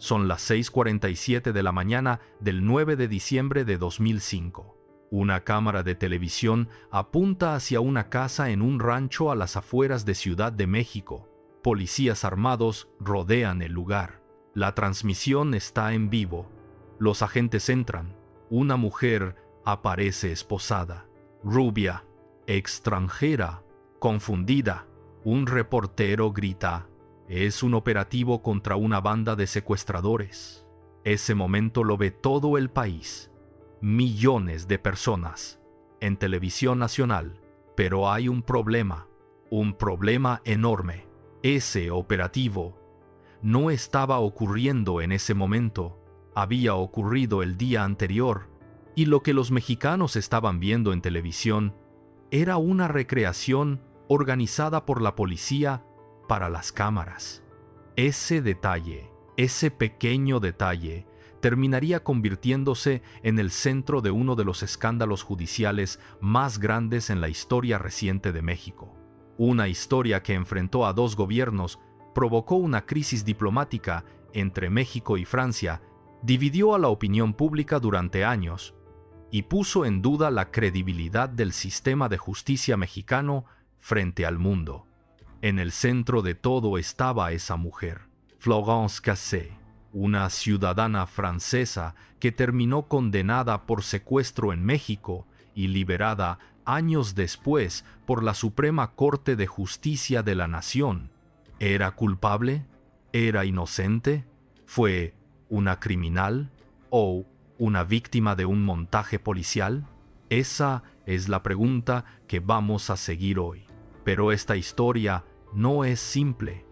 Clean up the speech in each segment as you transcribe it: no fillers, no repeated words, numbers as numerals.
Son las 6:47 de la mañana del 9 de diciembre de 2005. Una cámara de televisión apunta hacia una casa en un rancho a las afueras de Ciudad de México. Policías armados rodean el lugar. La transmisión está en vivo. Los agentes entran. Una mujer aparece esposada, rubia, extranjera, confundida. Un reportero grita: «Es un operativo contra una banda de secuestradores». Ese momento lo ve todo el país. Millones de personas en televisión nacional. Pero hay un problema enorme. Ese operativo no estaba ocurriendo en ese momento. Había ocurrido el día anterior, y lo que los mexicanos estaban viendo en televisión era una recreación organizada por la policía para las cámaras. Ese detalle, ese pequeño detalle, terminaría convirtiéndose en el centro de uno de los escándalos judiciales más grandes en la historia reciente de México. Una historia que enfrentó a dos gobiernos, provocó una crisis diplomática entre México y Francia, dividió a la opinión pública durante años y puso en duda la credibilidad del sistema de justicia mexicano frente al mundo. En el centro de todo estaba esa mujer, Florence Cassé, una ciudadana francesa que terminó condenada por secuestro en México y liberada años después por la Suprema Corte de Justicia de la Nación. ¿Era culpable? ¿Era inocente? ¿Fue una criminal? ¿O una víctima de un montaje policial? Esa es la pregunta que vamos a seguir hoy. Pero esta historia no es simple,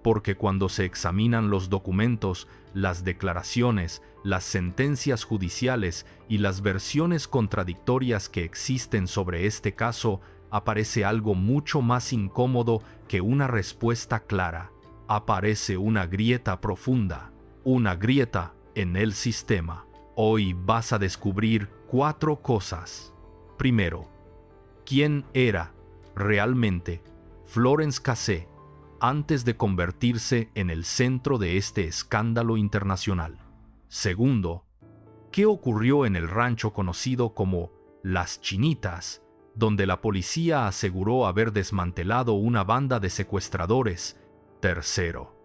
porque cuando se examinan los documentos, las declaraciones, las sentencias judiciales y las versiones contradictorias que existen sobre este caso, aparece algo mucho más incómodo que una respuesta clara. Aparece una grieta profunda, una grieta en el sistema. Hoy vas a descubrir 4 cosas. Primero, ¿quién era realmente Florence Cassé antes de convertirse en el centro de este escándalo internacional? Segundo, ¿qué ocurrió en el rancho conocido como Las Chinitas, donde la policía aseguró haber desmantelado una banda de secuestradores? Tercero,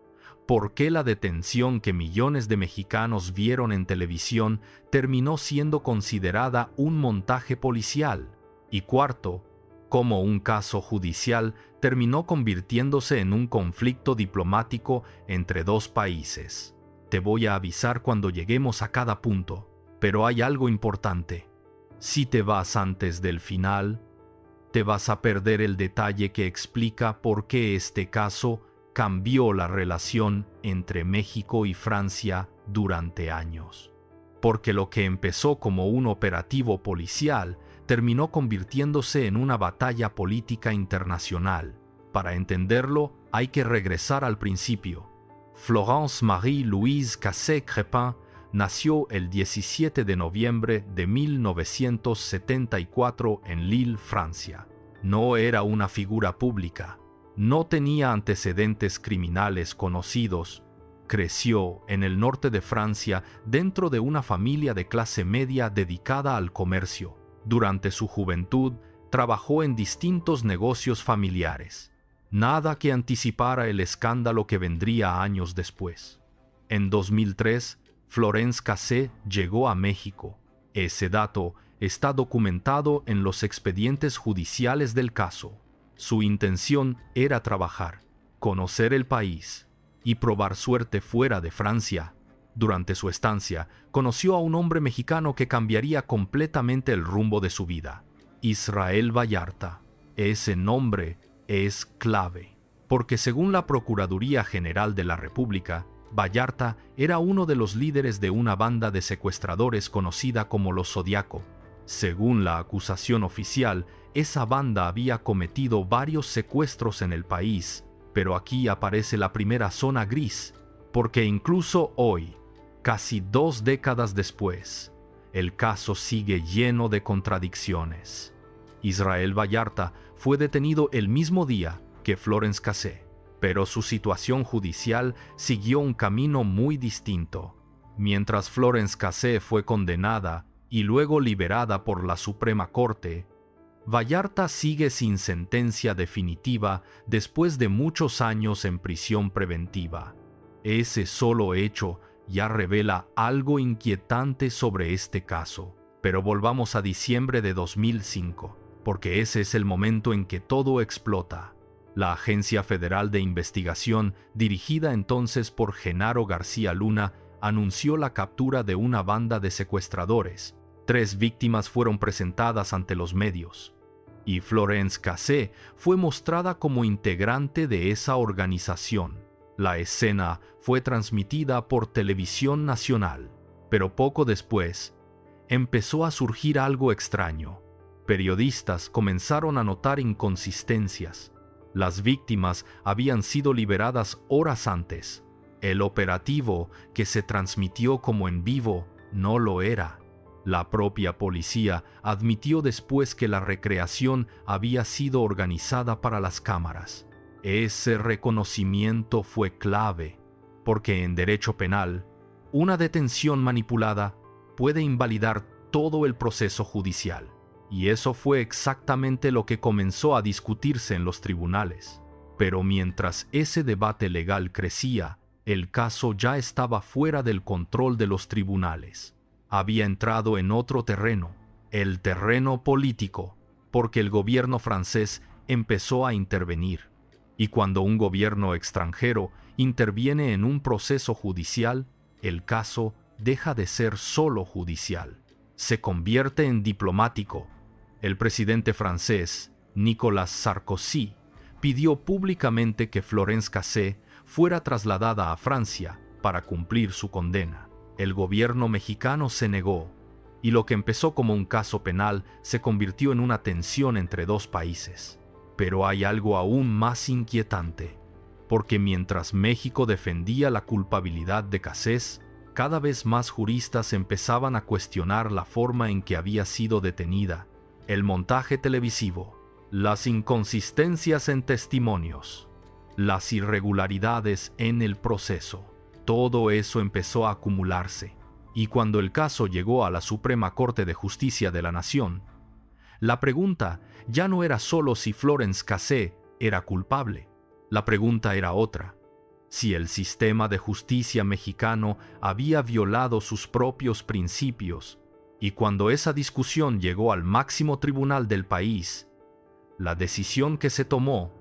¿por qué la detención que millones de mexicanos vieron en televisión terminó siendo considerada un montaje policial? Y cuarto, ¿cómo un caso judicial terminó convirtiéndose en un conflicto diplomático entre dos países? Te voy a avisar cuando lleguemos a cada punto, pero hay algo importante. Si te vas antes del final, te vas a perder el detalle que explica por qué este caso cambió la relación entre México y Francia durante años. Porque lo que empezó como un operativo policial terminó convirtiéndose en una batalla política internacional. Para entenderlo, hay que regresar al principio. Florence Marie-Louise Cassé Crépin nació el 17 de noviembre de 1974 en Lille, Francia. No era una figura pública. No tenía antecedentes criminales conocidos. Creció en el norte de Francia dentro de una familia de clase media dedicada al comercio. Durante su juventud, trabajó en distintos negocios familiares. Nada que anticipara el escándalo que vendría años después. En 2003, Florence Cassé llegó a México. Ese dato está documentado en los expedientes judiciales del caso. Su intención era trabajar, conocer el país y probar suerte fuera de Francia. Durante su estancia, conoció a un hombre mexicano que cambiaría completamente el rumbo de su vida: Israel Vallarta. Ese nombre es clave, porque según la Procuraduría General de la República, Vallarta era uno de los líderes de una banda de secuestradores conocida como los Zodiaco. Según la acusación oficial, esa banda había cometido varios secuestros en el país, pero aquí aparece la primera zona gris, porque incluso hoy, casi 2 décadas después, el caso sigue lleno de contradicciones. Israel Vallarta fue detenido el mismo día que Florence Cassé. Pero su situación judicial siguió un camino muy distinto. Mientras Florence Cassé fue condenada y luego liberada por la Suprema Corte, Vallarta sigue sin sentencia definitiva después de muchos años en prisión preventiva. Ese solo hecho ya revela algo inquietante sobre este caso. Pero volvamos a diciembre de 2005, porque ese es el momento en que todo explota. La Agencia Federal de Investigación, dirigida entonces por Genaro García Luna, anunció la captura de una banda de secuestradores. 3 víctimas fueron presentadas ante los medios, y Florence Cassé fue mostrada como integrante de esa organización. La escena fue transmitida por Televisión Nacional, pero poco después empezó a surgir algo extraño. Periodistas comenzaron a notar inconsistencias. Las víctimas habían sido liberadas horas antes. El operativo, que se transmitió como en vivo, no lo era. La propia policía admitió después que la recreación había sido organizada para las cámaras. Ese reconocimiento fue clave, porque en derecho penal, una detención manipulada puede invalidar todo el proceso judicial. Y eso fue exactamente lo que comenzó a discutirse en los tribunales. Pero mientras ese debate legal crecía, el caso ya estaba fuera del control de los tribunales. Había entrado en otro terreno, el terreno político, porque el gobierno francés empezó a intervenir. Y cuando un gobierno extranjero interviene en un proceso judicial, el caso deja de ser solo judicial. Se convierte en diplomático. El presidente francés, Nicolas Sarkozy, pidió públicamente que Florence Cassé fuera trasladada a Francia para cumplir su condena. El gobierno mexicano se negó, y lo que empezó como un caso penal se convirtió en una tensión entre 2 países. Pero hay algo aún más inquietante, porque mientras México defendía la culpabilidad de Cassé, cada vez más juristas empezaban a cuestionar la forma en que había sido detenida, el montaje televisivo, las inconsistencias en testimonios, las irregularidades en el proceso. Todo eso empezó a acumularse, y cuando el caso llegó a la Suprema Corte de Justicia de la Nación, la pregunta ya no era solo si Florence Cassé era culpable. La pregunta era otra: si el sistema de justicia mexicano había violado sus propios principios. Y cuando esa discusión llegó al máximo tribunal del país, la decisión que se tomó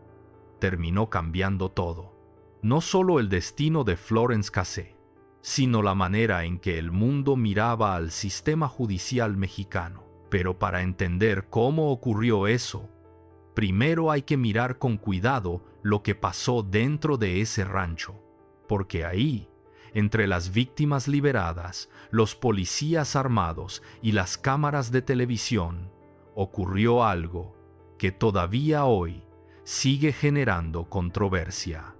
terminó cambiando todo. No solo el destino de Florence Cassé, sino la manera en que el mundo miraba al sistema judicial mexicano. Pero para entender cómo ocurrió eso, primero hay que mirar con cuidado lo que pasó dentro de ese rancho, porque ahí, entre las víctimas liberadas, los policías armados y las cámaras de televisión, ocurrió algo que todavía hoy sigue generando controversia.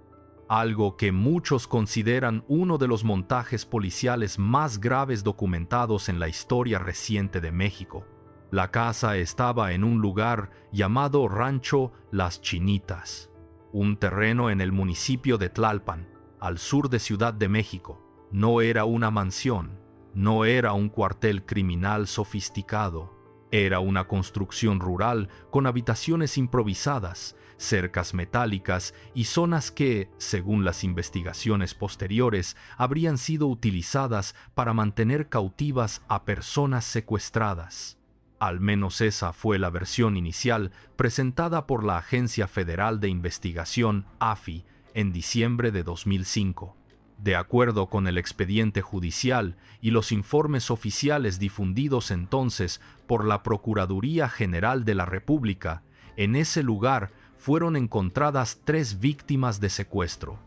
Algo que muchos consideran uno de los montajes policiales más graves documentados en la historia reciente de México. La casa estaba en un lugar llamado Rancho Las Chinitas, un terreno en el municipio de Tlalpan, al sur de Ciudad de México. No era una mansión, no era un cuartel criminal sofisticado. Era una construcción rural con habitaciones improvisadas, cercas metálicas y zonas que, según las investigaciones posteriores, habrían sido utilizadas para mantener cautivas a personas secuestradas. Al menos esa fue la versión inicial presentada por la Agencia Federal de Investigación, AFI, en diciembre de 2005. De acuerdo con el expediente judicial y los informes oficiales difundidos entonces por la Procuraduría General de la República, en ese lugar fueron encontradas 3 víctimas de secuestro.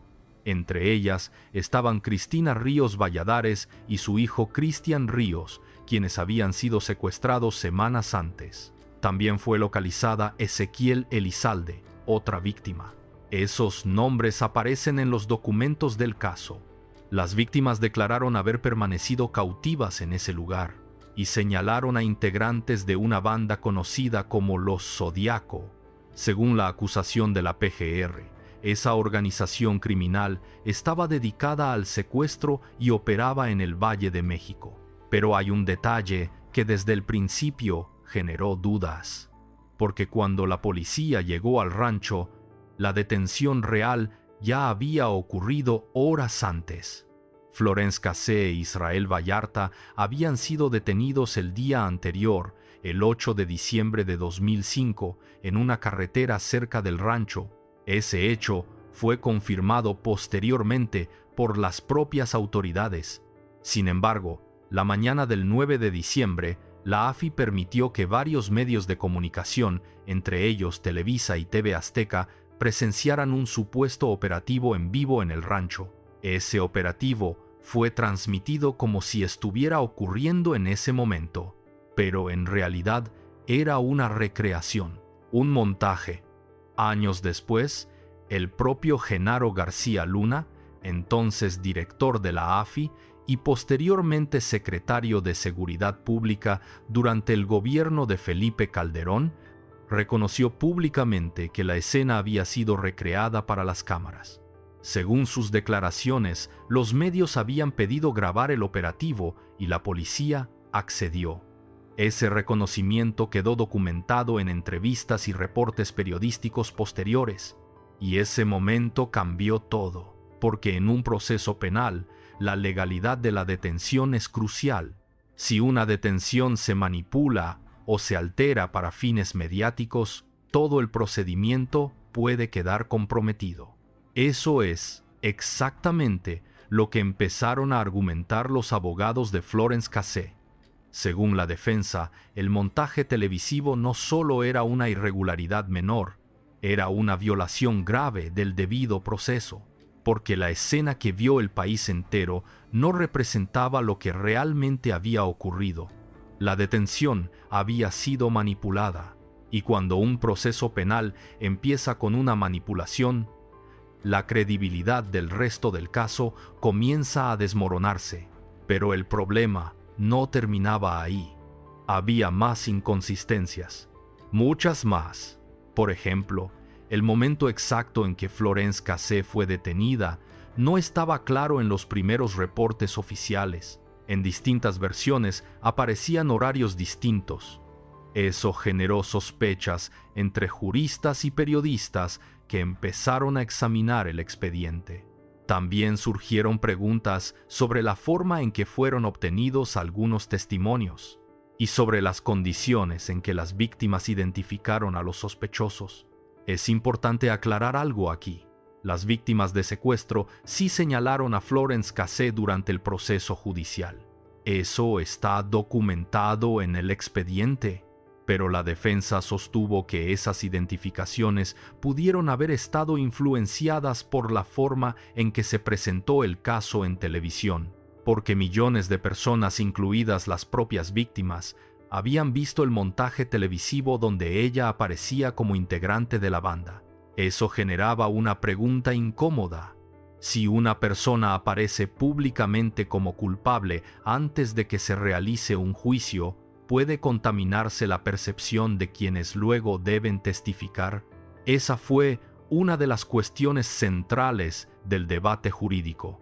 Entre ellas estaban Cristina Ríos Valladares y su hijo Cristian Ríos, quienes habían sido secuestrados semanas antes. También fue localizada Ezequiel Elizalde, otra víctima. Esos nombres aparecen en los documentos del caso. Las víctimas declararon haber permanecido cautivas en ese lugar y señalaron a integrantes de una banda conocida como los Zodiaco. Según la acusación de la PGR, Esa organización criminal estaba dedicada al secuestro y operaba en el Valle de México. Pero hay un detalle que desde el principio generó dudas, porque cuando la policía llegó al rancho, la detención real ya había ocurrido horas antes. Florence Cassé e Israel Vallarta habían sido detenidos el día anterior, el 8 de diciembre de 2005, en una carretera cerca del rancho. Ese hecho fue confirmado posteriormente por las propias autoridades. Sin embargo, la mañana del 9 de diciembre, la AFI permitió que varios medios de comunicación, entre ellos Televisa y TV Azteca, presenciaran un supuesto operativo en vivo en el rancho. Ese operativo fue transmitido como si estuviera ocurriendo en ese momento, pero en realidad era una recreación, un montaje. Años después, el propio Genaro García Luna, entonces director de la AFI y posteriormente secretario de Seguridad Pública durante el gobierno de Felipe Calderón, reconoció públicamente que la escena había sido recreada para las cámaras. Según sus declaraciones, los medios habían pedido grabar el operativo y la policía accedió. Ese reconocimiento quedó documentado en entrevistas y reportes periodísticos posteriores, y ese momento cambió todo, porque en un proceso penal, la legalidad de la detención es crucial. Si una detención se manipula o se altera para fines mediáticos, todo el procedimiento puede quedar comprometido. Eso es exactamente lo que empezaron a argumentar los abogados de Florence Cassé. Según la defensa, el montaje televisivo no solo era una irregularidad menor, era una violación grave del debido proceso, porque la escena que vio el país entero no representaba lo que realmente había ocurrido. La detención había sido manipulada, y cuando un proceso penal empieza con una manipulación, la credibilidad del resto del caso comienza a desmoronarse. Pero el problema no terminaba ahí. Había más inconsistencias, muchas más. Por ejemplo, el momento exacto en que Florence Cassé fue detenida no estaba claro en los primeros reportes oficiales. En distintas versiones aparecían horarios distintos. Eso generó sospechas entre juristas y periodistas que empezaron a examinar el expediente. También surgieron preguntas sobre la forma en que fueron obtenidos algunos testimonios y sobre las condiciones en que las víctimas identificaron a los sospechosos. Es importante aclarar algo aquí. Las víctimas de secuestro sí señalaron a Florence Cassé durante el proceso judicial. Eso está documentado en el expediente. Pero la defensa sostuvo que esas identificaciones pudieron haber estado influenciadas por la forma en que se presentó el caso en televisión, porque millones de personas, incluidas las propias víctimas, habían visto el montaje televisivo donde ella aparecía como integrante de la banda. Eso generaba una pregunta incómoda. Si una persona aparece públicamente como culpable antes de que se realice un juicio, ¿puede contaminarse la percepción de quienes luego deben testificar? Esa fue una de las cuestiones centrales del debate jurídico.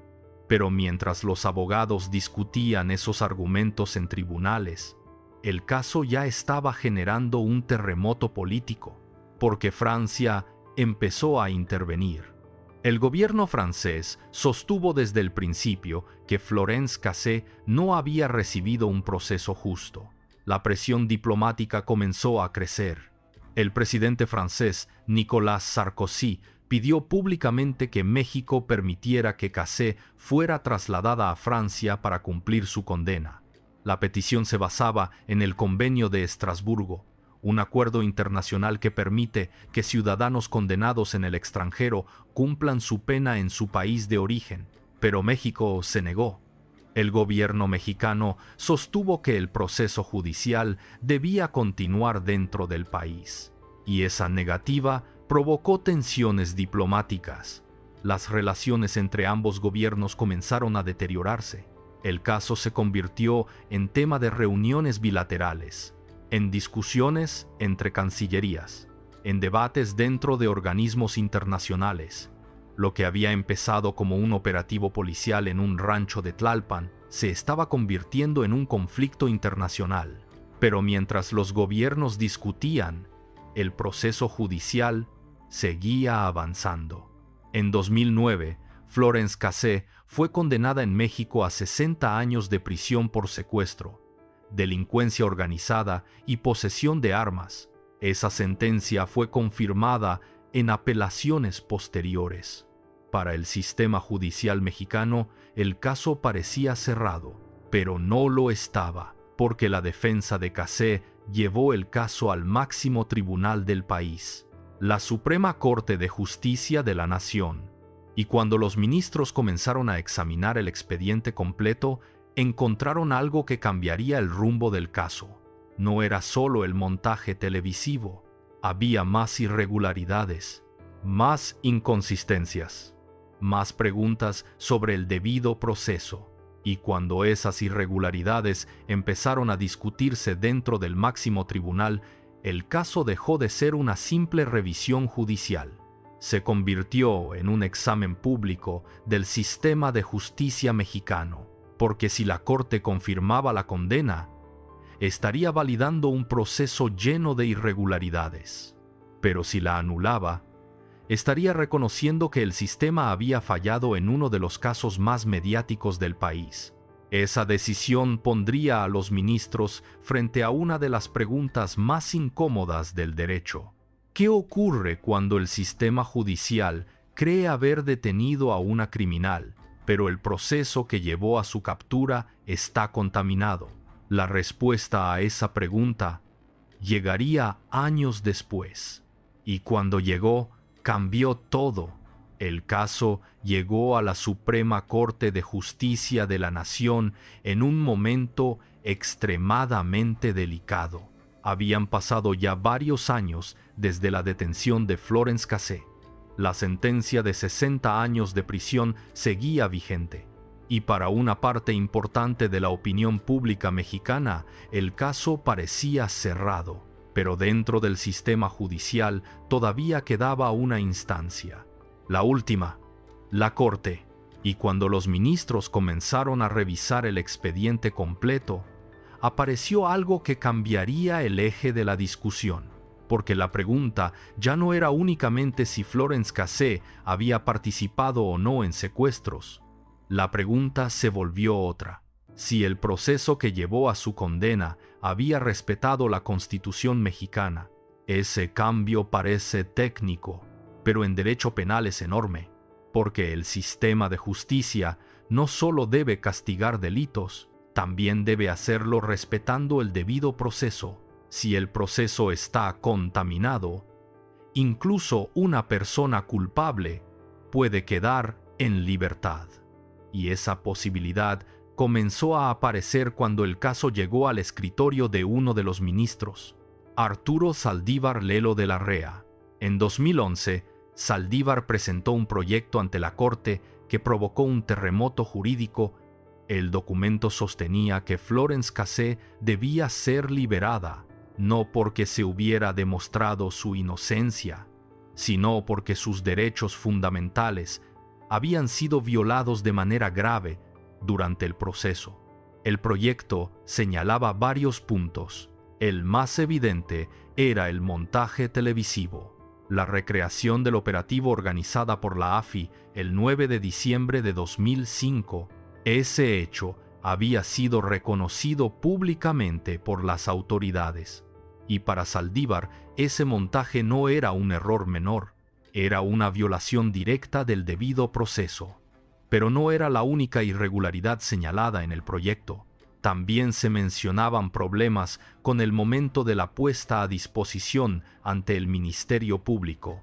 Pero mientras los abogados discutían esos argumentos en tribunales, el caso ya estaba generando un terremoto político, porque Francia empezó a intervenir. El gobierno francés sostuvo desde el principio que Florence Cassé no había recibido un proceso justo. La presión diplomática comenzó a crecer. El presidente francés Nicolas Sarkozy pidió públicamente que México permitiera que Cassé fuera trasladada a Francia para cumplir su condena. La petición se basaba en el Convenio de Estrasburgo, un acuerdo internacional que permite que ciudadanos condenados en el extranjero cumplan su pena en su país de origen, pero México se negó. El gobierno mexicano sostuvo que el proceso judicial debía continuar dentro del país, y esa negativa provocó tensiones diplomáticas. Las relaciones entre ambos gobiernos comenzaron a deteriorarse. El caso se convirtió en tema de reuniones bilaterales, en discusiones entre cancillerías, en debates dentro de organismos internacionales, Lo que había empezado como un operativo policial en un rancho de Tlalpan se estaba convirtiendo en un conflicto internacional. Pero mientras los gobiernos discutían, el proceso judicial seguía avanzando. En 2009, Florence Cassé fue condenada en México a 60 años de prisión por secuestro, delincuencia organizada y posesión de armas. Esa sentencia fue confirmada en apelaciones posteriores. Para el sistema judicial mexicano, el caso parecía cerrado, pero no lo estaba, porque la defensa de Cassé llevó el caso al máximo tribunal del país, la Suprema Corte de Justicia de la Nación. Y cuando los ministros comenzaron a examinar el expediente completo, encontraron algo que cambiaría el rumbo del caso. No era solo el montaje televisivo, había más irregularidades, más inconsistencias, más preguntas sobre el debido proceso. Y cuando esas irregularidades empezaron a discutirse dentro del máximo tribunal, el caso dejó de ser una simple revisión judicial. Se convirtió en un examen público del sistema de justicia mexicano, porque si la Corte confirmaba la condena, estaría validando un proceso lleno de irregularidades. Pero si la anulaba, estaría reconociendo que el sistema había fallado en uno de los casos más mediáticos del país. Esa decisión pondría a los ministros frente a una de las preguntas más incómodas del derecho. ¿Qué ocurre cuando el sistema judicial cree haber detenido a una criminal, pero el proceso que llevó a su captura está contaminado? La respuesta a esa pregunta llegaría años después. Y cuando llegó, cambió todo. El caso llegó a la Suprema Corte de Justicia de la Nación en un momento extremadamente delicado. Habían pasado ya varios años desde la detención de Florence Cassé. La sentencia de 60 años de prisión seguía vigente. Y para una parte importante de la opinión pública mexicana, el caso parecía cerrado. Pero dentro del sistema judicial todavía quedaba una instancia, la última, la Corte. Y cuando los ministros comenzaron a revisar el expediente completo, apareció algo que cambiaría el eje de la discusión, porque la pregunta ya no era únicamente si Florence Cassé había participado o no en secuestros. La pregunta se volvió otra: si el proceso que llevó a su condena había respetado la Constitución mexicana. Ese cambio parece técnico, pero en derecho penal es enorme, porque el sistema de justicia no solo debe castigar delitos, también debe hacerlo respetando el debido proceso. Si el proceso está contaminado, incluso una persona culpable puede quedar en libertad. Y esa posibilidad comenzó a aparecer cuando el caso llegó al escritorio de uno de los ministros, Arturo Saldívar Lelo de la Rea. En 2011, Saldívar presentó un proyecto ante la Corte que provocó un terremoto jurídico. El documento sostenía que Florence Cassé debía ser liberada, no porque se hubiera demostrado su inocencia, sino porque sus derechos fundamentales habían sido violados de manera grave durante el proceso. El proyecto señalaba varios puntos. El más evidente era el montaje televisivo, la recreación del operativo organizada por la AFI el 9 de diciembre de 2005. Ese hecho había sido reconocido públicamente por las autoridades. Y para Saldívar, ese montaje no era un error menor, era una violación directa del debido proceso. Pero no era la única irregularidad señalada en el proyecto. También se mencionaban problemas con el momento de la puesta a disposición ante el Ministerio Público,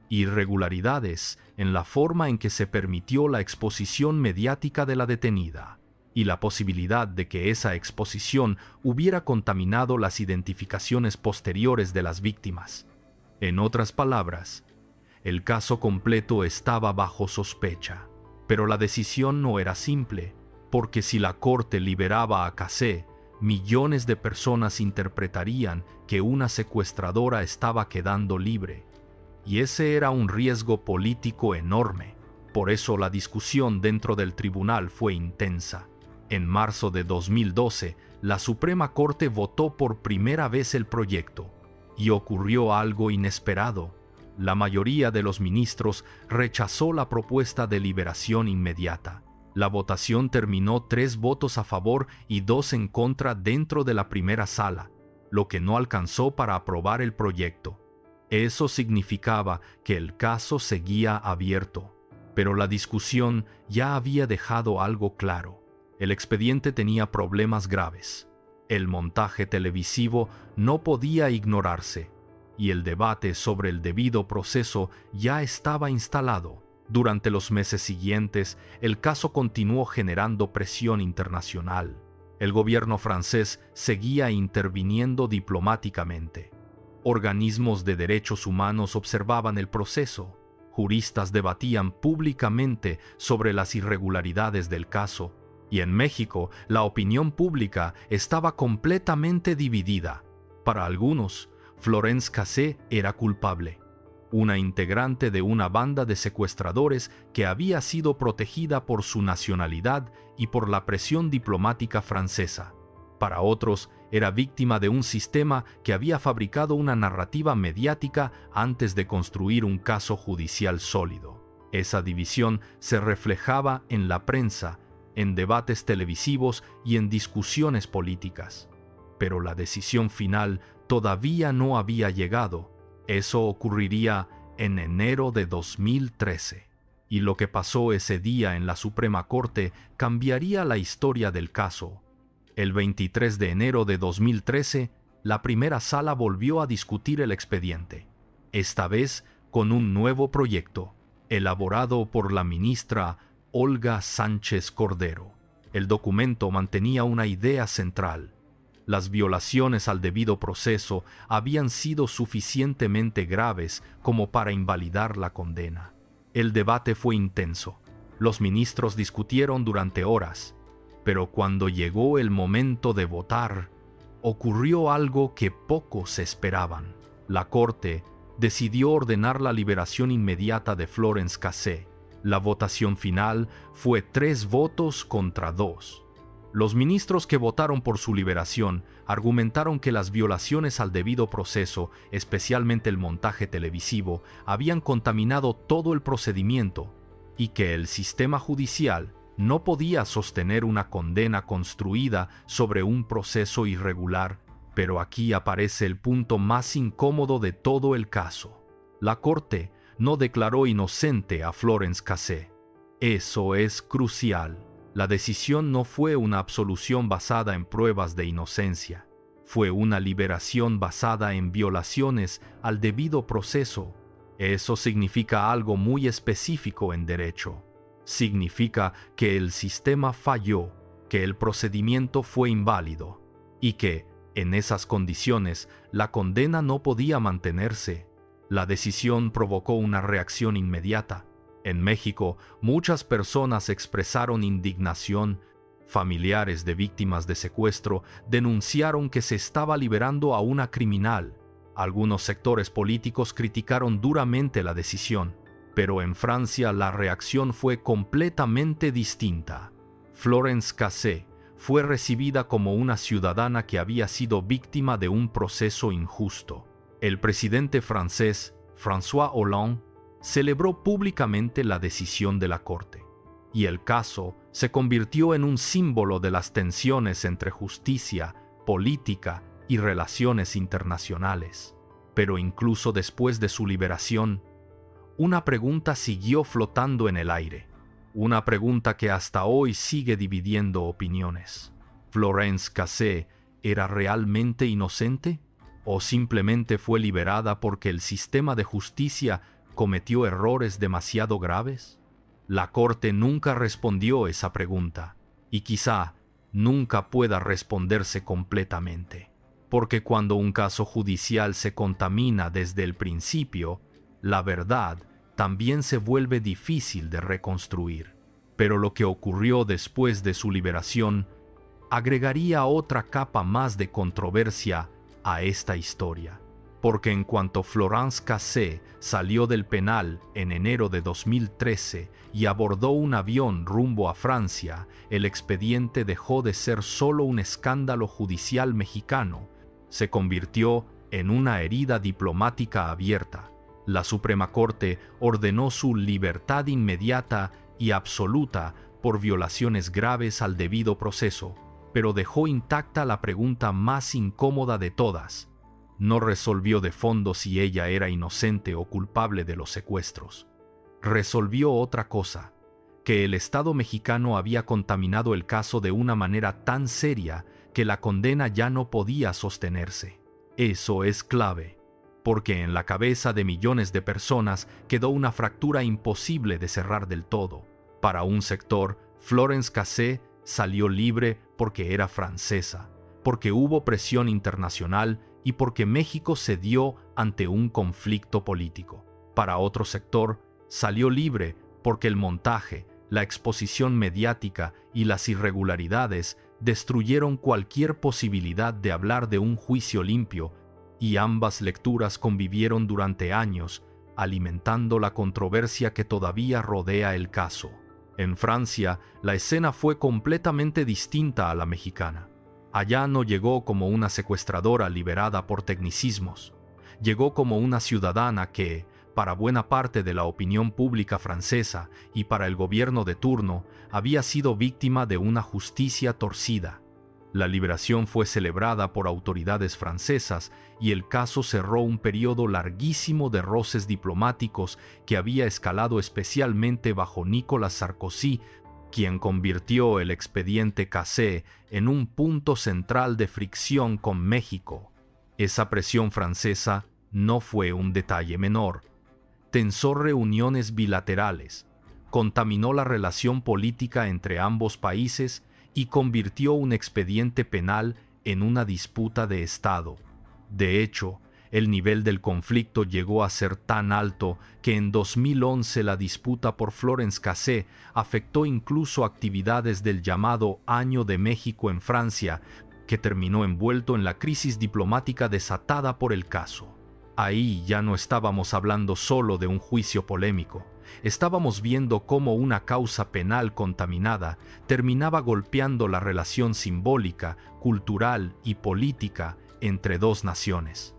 irregularidades en la forma en que se permitió la exposición mediática de la detenida, y la posibilidad de que esa exposición hubiera contaminado las identificaciones posteriores de las víctimas. En otras palabras, el caso completo estaba bajo sospecha. Pero la decisión no era simple, porque si la Corte liberaba a Cassé, millones de personas interpretarían que una secuestradora estaba quedando libre. Y ese era un riesgo político enorme. Por eso la discusión dentro del tribunal fue intensa. En marzo de 2012, la Suprema Corte votó por primera vez el proyecto, y ocurrió algo inesperado. La mayoría de los ministros rechazó la propuesta de liberación inmediata. La votación terminó 3 votos a favor y 2 en contra dentro de la primera sala, lo que no alcanzó para aprobar el proyecto. Eso significaba que el caso seguía abierto, pero la discusión ya había dejado algo claro. El expediente tenía problemas graves. El montaje televisivo no podía ignorarse, y el debate sobre el debido proceso ya estaba instalado. Durante los meses siguientes, el caso continuó generando presión internacional. El gobierno francés seguía interviniendo diplomáticamente. Organismos de derechos humanos observaban el proceso. Juristas debatían públicamente sobre las irregularidades del caso. Y en México, la opinión pública estaba completamente dividida. Para algunos, Florence Cassé era culpable, una integrante de una banda de secuestradores que había sido protegida por su nacionalidad y por la presión diplomática francesa. Para otros, era víctima de un sistema que había fabricado una narrativa mediática antes de construir un caso judicial sólido. Esa división se reflejaba en la prensa, en debates televisivos y en discusiones políticas. Pero la decisión final todavía no había llegado. Eso ocurriría en enero de 2013. Y lo que pasó ese día en la Suprema Corte cambiaría la historia del caso. El 23 de enero de 2013, la primera sala volvió a discutir el expediente, esta vez con un nuevo proyecto, elaborado por la ministra Olga Sánchez Cordero. El documento mantenía una idea central. Las violaciones al debido proceso habían sido suficientemente graves como para invalidar la condena. El debate fue intenso. Los ministros discutieron durante horas, pero cuando llegó el momento de votar, ocurrió algo que pocos esperaban. La Corte decidió ordenar la liberación inmediata de Florence Cassé. La votación final fue 3 votos contra 2. Los ministros que votaron por su liberación argumentaron que las violaciones al debido proceso, especialmente el montaje televisivo, habían contaminado todo el procedimiento y que el sistema judicial no podía sostener una condena construida sobre un proceso irregular. Pero aquí aparece el punto más incómodo de todo el caso. La Corte no declaró inocente a Florence Cassé. Eso es crucial. La decisión no fue una absolución basada en pruebas de inocencia. Fue una liberación basada en violaciones al debido proceso. Eso significa algo muy específico en derecho. Significa que el sistema falló, que el procedimiento fue inválido y que, en esas condiciones, la condena no podía mantenerse. La decisión provocó una reacción inmediata. En México, muchas personas expresaron indignación. Familiares de víctimas de secuestro denunciaron que se estaba liberando a una criminal. Algunos sectores políticos criticaron duramente la decisión, pero en Francia la reacción fue completamente distinta. Florence Cassé fue recibida como una ciudadana que había sido víctima de un proceso injusto. El presidente francés, François Hollande, celebró públicamente la decisión de la Corte, y el caso se convirtió en un símbolo de las tensiones entre justicia, política y relaciones internacionales. Pero incluso después de su liberación, una pregunta siguió flotando en el aire, una pregunta que hasta hoy sigue dividiendo opiniones. ¿Florence Cassé era realmente inocente? ¿O simplemente fue liberada porque el sistema de justicia cometió errores demasiado graves? La Corte nunca respondió esa pregunta, y quizá nunca pueda responderse completamente, porque cuando un caso judicial se contamina desde el principio, la verdad también se vuelve difícil de reconstruir. Pero lo que ocurrió después de su liberación agregaría otra capa más de controversia a esta historia, porque en cuanto Florence Cassé salió del penal en enero de 2013 y abordó un avión rumbo a Francia, el expediente dejó de ser solo un escándalo judicial mexicano, se convirtió en una herida diplomática abierta. La Suprema Corte ordenó su libertad inmediata y absoluta por violaciones graves al debido proceso, pero dejó intacta la pregunta más incómoda de todas. No resolvió de fondo si ella era inocente o culpable de los secuestros. Resolvió otra cosa, que el Estado mexicano había contaminado el caso de una manera tan seria que la condena ya no podía sostenerse. Eso es clave, porque en la cabeza de millones de personas quedó una fractura imposible de cerrar del todo. Para un sector, Florence Cassé salió libre porque era francesa, porque hubo presión internacional y porque México cedió ante un conflicto político. Para otro sector, salió libre porque el montaje, la exposición mediática y las irregularidades destruyeron cualquier posibilidad de hablar de un juicio limpio, y ambas lecturas convivieron durante años, alimentando la controversia que todavía rodea el caso. En Francia, la escena fue completamente distinta a la mexicana. Allá no llegó como una secuestradora liberada por tecnicismos. Llegó como una ciudadana que, para buena parte de la opinión pública francesa y para el gobierno de turno, había sido víctima de una justicia torcida. La liberación fue celebrada por autoridades francesas y el caso cerró un periodo larguísimo de roces diplomáticos que había escalado especialmente bajo Nicolas Sarkozy, quien convirtió el expediente Cassé en un punto central de fricción con México. Esa presión francesa no fue un detalle menor. Tensó reuniones bilaterales, contaminó la relación política entre ambos países y convirtió un expediente penal en una disputa de Estado. De hecho, el nivel del conflicto llegó a ser tan alto que en 2011 la disputa por Florence Cassé afectó incluso actividades del llamado Año de México en Francia, que terminó envuelto en la crisis diplomática desatada por el caso. Ahí ya no estábamos hablando solo de un juicio polémico. Estábamos viendo cómo una causa penal contaminada terminaba golpeando la relación simbólica, cultural y política entre dos naciones.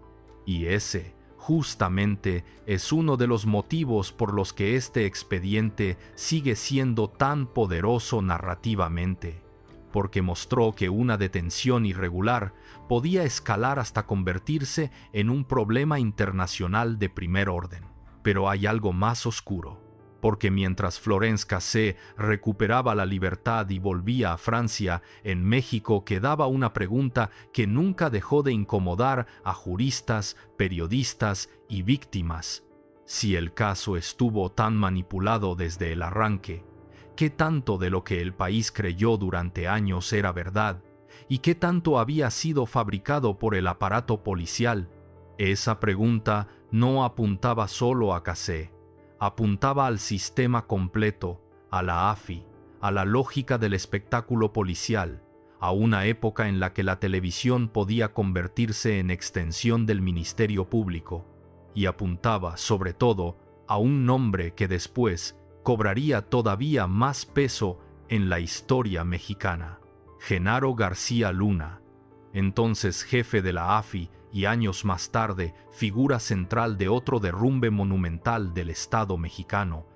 Y ese, justamente, es uno de los motivos por los que este expediente sigue siendo tan poderoso narrativamente, porque mostró que una detención irregular podía escalar hasta convertirse en un problema internacional de primer orden. Pero hay algo más oscuro, porque mientras Florence Cassé recuperaba la libertad y volvía a Francia, en México quedaba una pregunta que nunca dejó de incomodar a juristas, periodistas y víctimas. Si el caso estuvo tan manipulado desde el arranque, ¿qué tanto de lo que el país creyó durante años era verdad? ¿Y qué tanto había sido fabricado por el aparato policial? Esa pregunta no apuntaba solo a Cassé. Apuntaba al sistema completo, a la AFI, a la lógica del espectáculo policial, a una época en la que la televisión podía convertirse en extensión del Ministerio Público, y apuntaba, sobre todo, a un nombre que después cobraría todavía más peso en la historia mexicana: Genaro García Luna, entonces jefe de la AFI y años más tarde figura central de otro derrumbe monumental del Estado mexicano.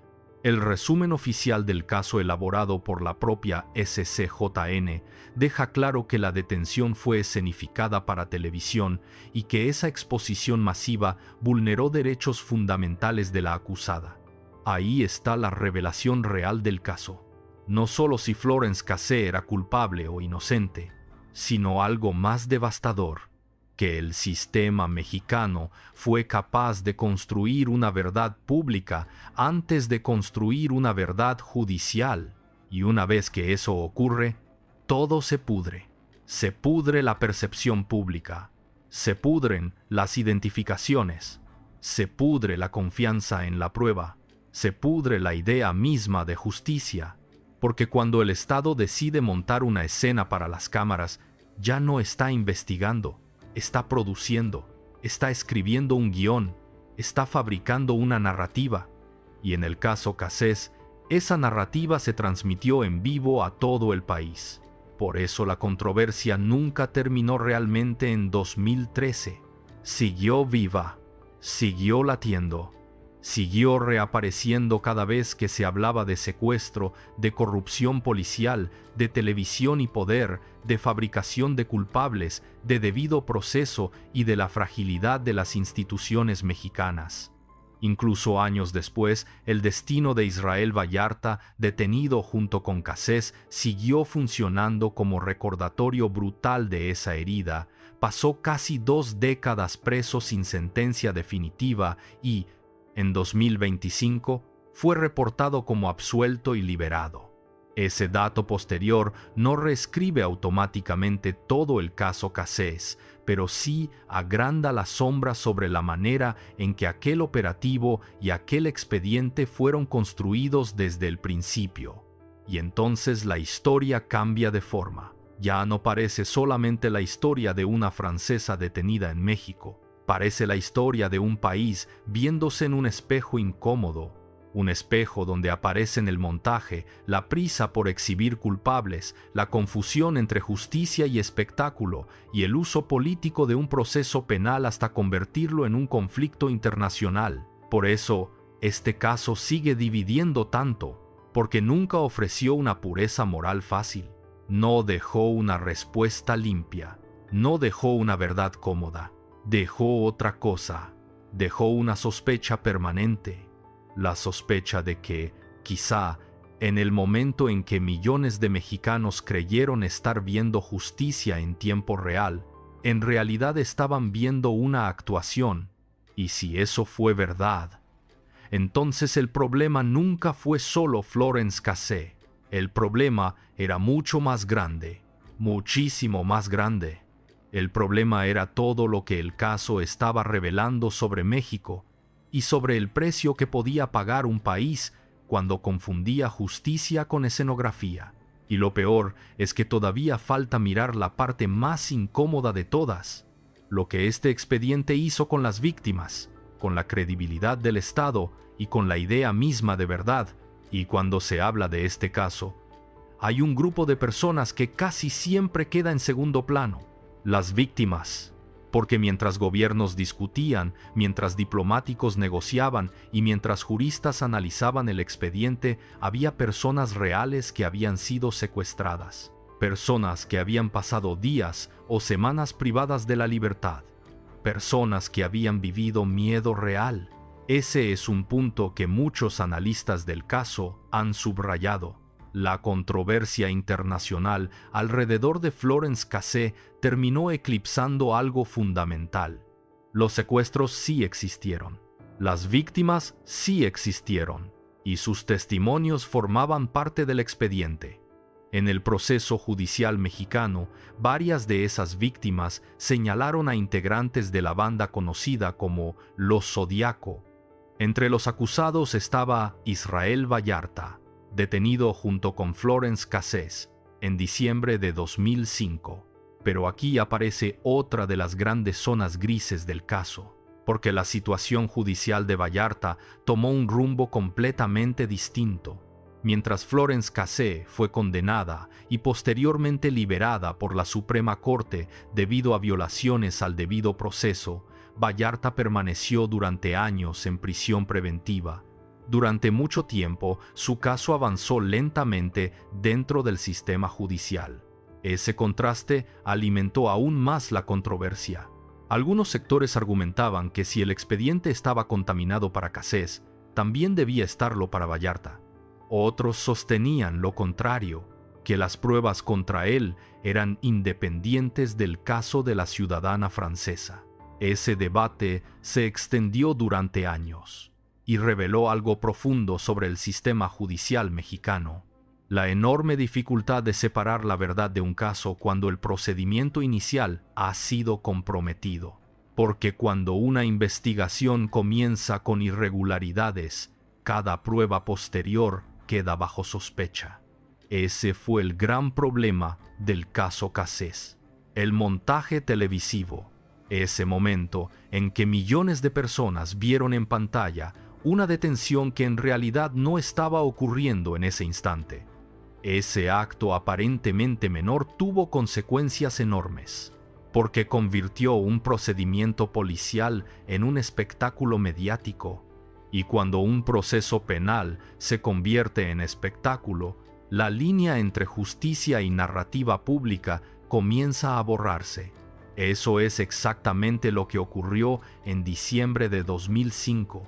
El resumen oficial del caso elaborado por la propia SCJN deja claro que la detención fue escenificada para televisión y que esa exposición masiva vulneró derechos fundamentales de la acusada. Ahí está la revelación real del caso. No solo si Florence Cassé era culpable o inocente, sino algo más devastador: que el sistema mexicano fue capaz de construir una verdad pública antes de construir una verdad judicial. Y una vez que eso ocurre, todo se pudre. Se pudre la percepción pública, se pudren las identificaciones, se pudre la confianza en la prueba, se pudre la idea misma de justicia. Porque cuando el Estado decide montar una escena para las cámaras, ya no está investigando, está produciendo. está escribiendo un guión, está fabricando una narrativa. Y en el caso Cassés, esa narrativa se transmitió en vivo a todo el país. Por eso la controversia nunca terminó realmente en 2013. Siguió viva, siguió latiendo, siguió reapareciendo cada vez que se hablaba de secuestro, de corrupción policial, de televisión y poder, de fabricación de culpables, de debido proceso y de la fragilidad de las instituciones mexicanas. Incluso años después, el destino de Israel Vallarta, detenido junto con Cassés, siguió funcionando como recordatorio brutal de esa herida. Pasó casi 2 décadas preso sin sentencia definitiva y, en 2025, fue reportado como absuelto y liberado. Ese dato posterior no reescribe automáticamente todo el caso Cassés, pero sí agranda la sombra sobre la manera en que aquel operativo y aquel expediente fueron construidos desde el principio. Y entonces la historia cambia de forma. Ya no parece solamente la historia de una francesa detenida en México, parece la historia de un país viéndose en un espejo incómodo, un espejo donde aparecen el montaje, la prisa por exhibir culpables, la confusión entre justicia y espectáculo, y el uso político de un proceso penal hasta convertirlo en un conflicto internacional. Por eso, este caso sigue dividiendo tanto, porque nunca ofreció una pureza moral fácil. No dejó una respuesta limpia, no dejó una verdad cómoda, dejó otra cosa, dejó una sospecha permanente. La sospecha de que, quizá, en el momento en que millones de mexicanos creyeron estar viendo justicia en tiempo real, en realidad estaban viendo una actuación, y si eso fue verdad, entonces el problema nunca fue solo Florence Cassé. El problema era mucho más grande, muchísimo más grande. El problema era todo lo que el caso estaba revelando sobre México, y sobre el precio que podía pagar un país cuando confundía justicia con escenografía. Y lo peor es que todavía falta mirar la parte más incómoda de todas, lo que este expediente hizo con las víctimas, con la credibilidad del Estado y con la idea misma de verdad. Y cuando se habla de este caso, hay un grupo de personas que casi siempre queda en segundo plano: las víctimas. Porque mientras gobiernos discutían, mientras diplomáticos negociaban y mientras juristas analizaban el expediente, había personas reales que habían sido secuestradas, personas que habían pasado días o semanas privadas de la libertad, personas que habían vivido miedo real. Ese es un punto que muchos analistas del caso han subrayado. La controversia internacional alrededor de Florence Cassé terminó eclipsando algo fundamental. Los secuestros sí existieron, las víctimas sí existieron, y sus testimonios formaban parte del expediente. En el proceso judicial mexicano, varias de esas víctimas señalaron a integrantes de la banda conocida como Los Zodiaco. Entre los acusados estaba Israel Vallarta, detenido junto con Florence Cassés en diciembre de 2005. Pero aquí aparece otra de las grandes zonas grises del caso, porque la situación judicial de Vallarta tomó un rumbo completamente distinto. Mientras Florence Cassé fue condenada y posteriormente liberada por la Suprema Corte debido a violaciones al debido proceso, Vallarta permaneció durante años en prisión preventiva. Durante mucho tiempo, su caso avanzó lentamente dentro del sistema judicial. Ese contraste alimentó aún más la controversia. Algunos sectores argumentaban que si el expediente estaba contaminado para Cassés, también debía estarlo para Vallarta. Otros sostenían lo contrario, que las pruebas contra él eran independientes del caso de la ciudadana francesa. Ese debate se extendió durante años y reveló algo profundo sobre el sistema judicial mexicano: la enorme dificultad de separar la verdad de un caso cuando el procedimiento inicial ha sido comprometido. Porque cuando una investigación comienza con irregularidades, cada prueba posterior queda bajo sospecha. Ese fue el gran problema del caso Cassés: el montaje televisivo. Ese momento en que millones de personas vieron en pantalla una detención que en realidad no estaba ocurriendo en ese instante. Ese acto aparentemente menor tuvo consecuencias enormes, porque convirtió un procedimiento policial en un espectáculo mediático. Y cuando un proceso penal se convierte en espectáculo, la línea entre justicia y narrativa pública comienza a borrarse. Eso es exactamente lo que ocurrió en diciembre de 2005.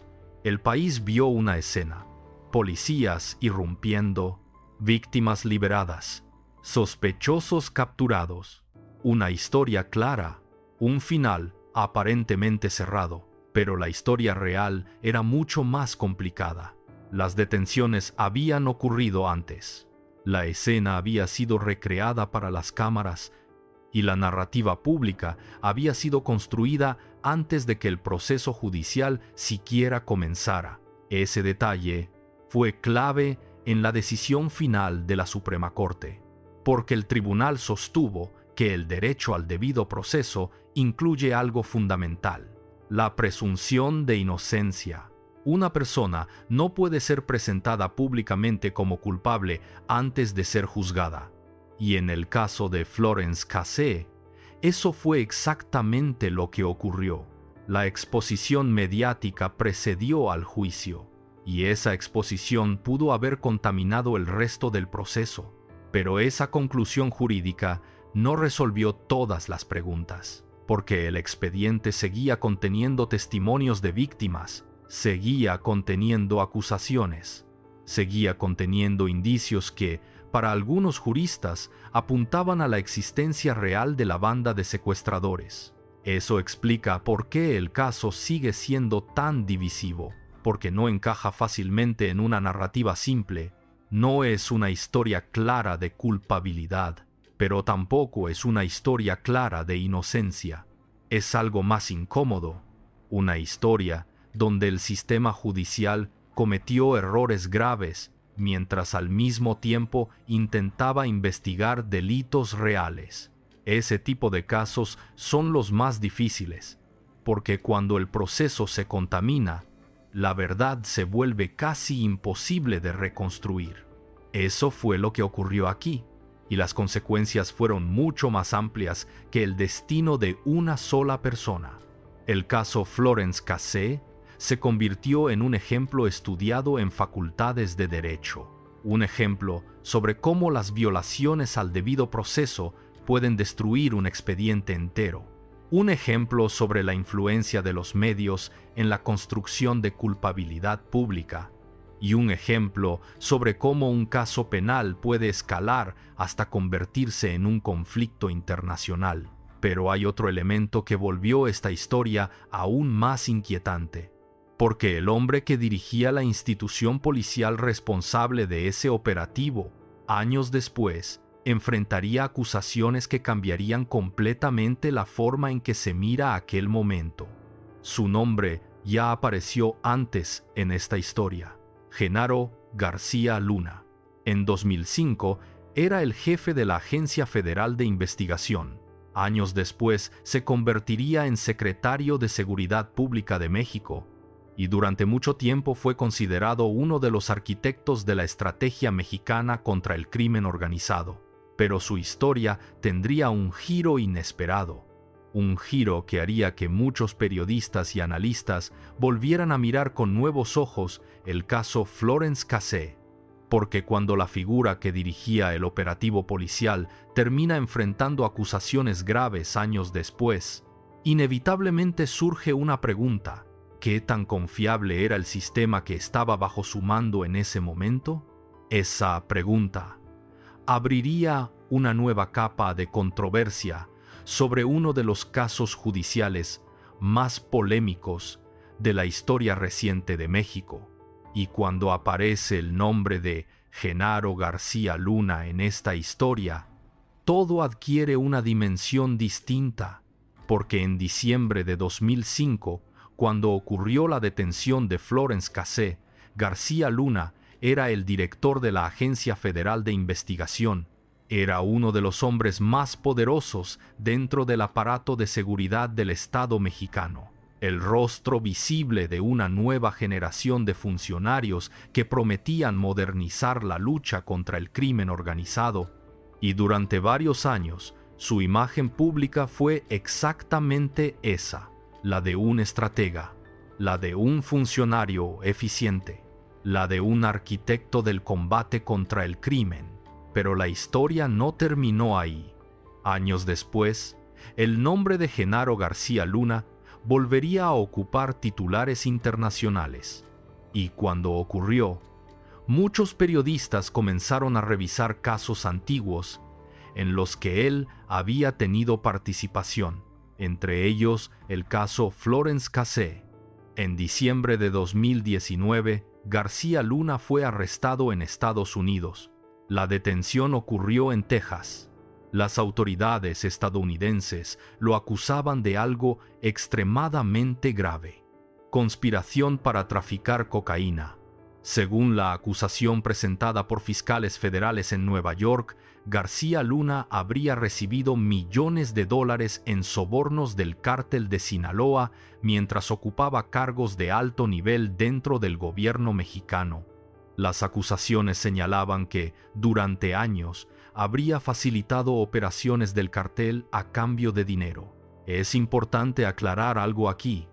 El país vio una escena: policías irrumpiendo, víctimas liberadas, sospechosos capturados, una historia clara, un final aparentemente cerrado, pero la historia real era mucho más complicada. Las detenciones habían ocurrido antes. La escena había sido recreada para las cámaras y la narrativa pública había sido construida antes de que el proceso judicial siquiera comenzara. Ese detalle fue clave en la decisión final de la Suprema Corte, porque el tribunal sostuvo que el derecho al debido proceso incluye algo fundamental: la presunción de inocencia. Una persona no puede ser presentada públicamente como culpable antes de ser juzgada. Y en el caso de Florence Cassé, eso fue exactamente lo que ocurrió. La exposición mediática precedió al juicio, y esa exposición pudo haber contaminado el resto del proceso. Pero esa conclusión jurídica no resolvió todas las preguntas, porque el expediente seguía conteniendo testimonios de víctimas, seguía conteniendo acusaciones, seguía conteniendo indicios que, para algunos juristas, apuntaban a la existencia real de la banda de secuestradores. Eso explica por qué el caso sigue siendo tan divisivo, porque no encaja fácilmente en una narrativa simple. No es una historia clara de culpabilidad, pero tampoco es una historia clara de inocencia. Es algo más incómodo, una historia donde el sistema judicial cometió errores graves mientras al mismo tiempo intentaba investigar delitos reales. Ese tipo de casos son los más difíciles, porque cuando el proceso se contamina, la verdad se vuelve casi imposible de reconstruir. Eso fue lo que ocurrió aquí, y las consecuencias fueron mucho más amplias que el destino de una sola persona. El caso Florence Cassé se convirtió en un ejemplo estudiado en facultades de derecho, un ejemplo sobre cómo las violaciones al debido proceso pueden destruir un expediente entero, un ejemplo sobre la influencia de los medios en la construcción de culpabilidad pública, y un ejemplo sobre cómo un caso penal puede escalar hasta convertirse en un conflicto internacional. Pero hay otro elemento que volvió esta historia aún más inquietante, porque el hombre que dirigía la institución policial responsable de ese operativo, años después, enfrentaría acusaciones que cambiarían completamente la forma en que se mira aquel momento. Su nombre ya apareció antes en esta historia: Genaro García Luna. En 2005 era el jefe de la Agencia Federal de Investigación. Años después se convertiría en secretario de Seguridad Pública de México, y durante mucho tiempo fue considerado uno de los arquitectos de la estrategia mexicana contra el crimen organizado. Pero su historia tendría un giro inesperado, un giro que haría que muchos periodistas y analistas volvieran a mirar con nuevos ojos el caso Florence Cassé, porque cuando la figura que dirigía el operativo policial termina enfrentando acusaciones graves años después, inevitablemente surge una pregunta: ¿qué tan confiable era el sistema que estaba bajo su mando en ese momento? Esa pregunta abriría una nueva capa de controversia sobre uno de los casos judiciales más polémicos de la historia reciente de México. Y cuando aparece el nombre de Genaro García Luna en esta historia, todo adquiere una dimensión distinta, porque en diciembre de 2005, cuando ocurrió la detención de Florence Cassé, García Luna era el director de la Agencia Federal de Investigación, Era uno de los hombres más poderosos dentro del aparato de seguridad del Estado mexicano, el rostro visible de una nueva generación de funcionarios que prometían modernizar la lucha contra el crimen organizado, y durante varios años su imagen pública fue exactamente esa, la de un estratega, la de un funcionario eficiente, la de un arquitecto del combate contra el crimen. Pero la historia no terminó ahí. Años después, el nombre de Genaro García Luna volvería a ocupar titulares internacionales. Y cuando ocurrió, muchos periodistas comenzaron a revisar casos antiguos en los que él había tenido participación, entre ellos el caso Florence Cassé. En diciembre de 2019, García Luna fue arrestado en Estados Unidos. La detención ocurrió en Texas. Las autoridades estadounidenses lo acusaban de algo extremadamente grave: conspiración para traficar cocaína. Según la acusación presentada por fiscales federales en Nueva York, García Luna habría recibido millones de dólares en sobornos del cártel de Sinaloa mientras ocupaba cargos de alto nivel dentro del gobierno mexicano. Las acusaciones señalaban que, durante años, habría facilitado operaciones del cartel a cambio de dinero. Es importante aclarar algo aquí.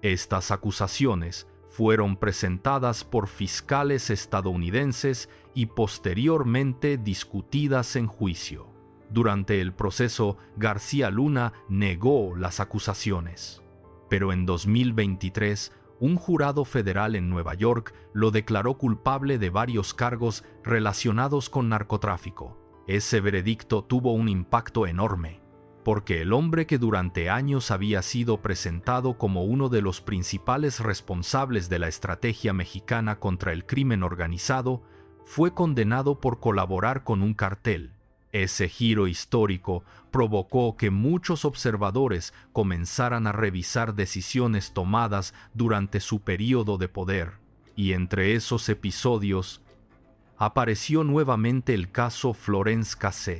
Estas acusaciones fueron presentadas por fiscales estadounidenses y posteriormente discutidas en juicio. Durante el proceso, García Luna negó las acusaciones. Pero en 2023, un jurado federal en Nueva York lo declaró culpable de varios cargos relacionados con narcotráfico. Ese veredicto tuvo un impacto enorme, porque el hombre que durante años había sido presentado como uno de los principales responsables de la estrategia mexicana contra el crimen organizado fue condenado por colaborar con un cartel. Ese giro histórico provocó que muchos observadores comenzaran a revisar decisiones tomadas durante su periodo de poder, y entre esos episodios apareció nuevamente el caso Florence Cassé.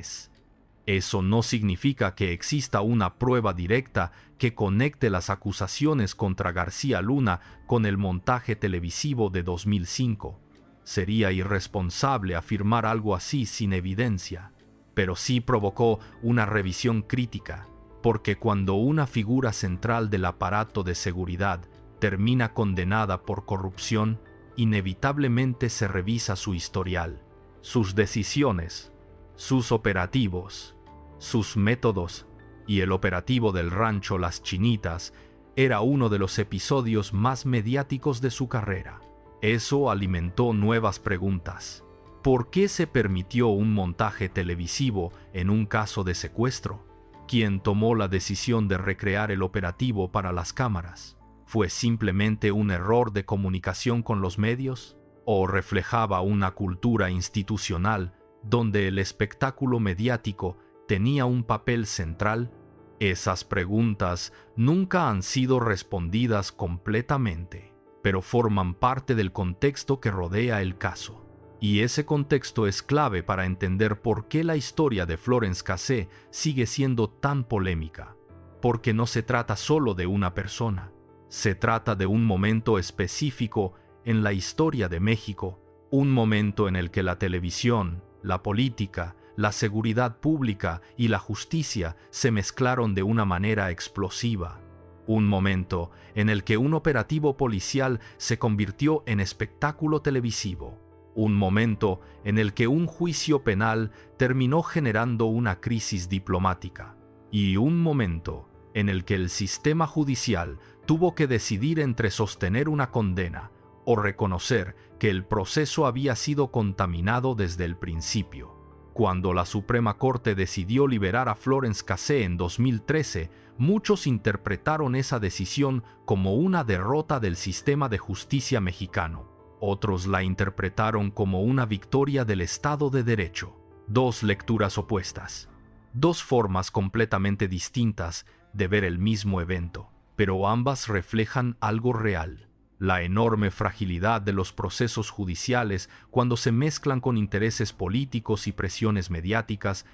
Eso no significa que exista una prueba directa que conecte las acusaciones contra García Luna con el montaje televisivo de 2005. Sería irresponsable afirmar algo así sin evidencia. Pero sí provocó una revisión crítica, porque cuando una figura central del aparato de seguridad termina condenada por corrupción, inevitablemente se revisa su historial, sus decisiones, sus operativos, sus métodos, y el operativo del rancho Las Chinitas era uno de los episodios más mediáticos de su carrera. Eso alimentó nuevas preguntas. ¿Por qué se permitió un montaje televisivo en un caso de secuestro? ¿Quién tomó la decisión de recrear el operativo para las cámaras? ¿Fue simplemente un error de comunicación con los medios? ¿O reflejaba una cultura institucional donde el espectáculo mediático tenía un papel central? Esas preguntas nunca han sido respondidas completamente, pero forman parte del contexto que rodea el caso. Y ese contexto es clave para entender por qué la historia de Florence Cassé sigue siendo tan polémica. Porque no se trata solo de una persona, se trata de un momento específico en la historia de México, un momento en el que la televisión, la política, la seguridad pública y la justicia se mezclaron de una manera explosiva. Un momento en el que un operativo policial se convirtió en espectáculo televisivo. Un momento en el que un juicio penal terminó generando una crisis diplomática. Y un momento en el que el sistema judicial tuvo que decidir entre sostener una condena o reconocer que el proceso había sido contaminado desde el principio. Cuando la Suprema Corte decidió liberar a Florence Cassé en 2013, muchos interpretaron esa decisión como una derrota del sistema de justicia mexicano. Otros la interpretaron como una victoria del Estado de Derecho. Dos lecturas opuestas. Dos formas completamente distintas de ver el mismo evento, pero ambas reflejan algo real. La enorme fragilidad de los procesos judiciales cuando se mezclan con intereses políticos y presiones mediáticas,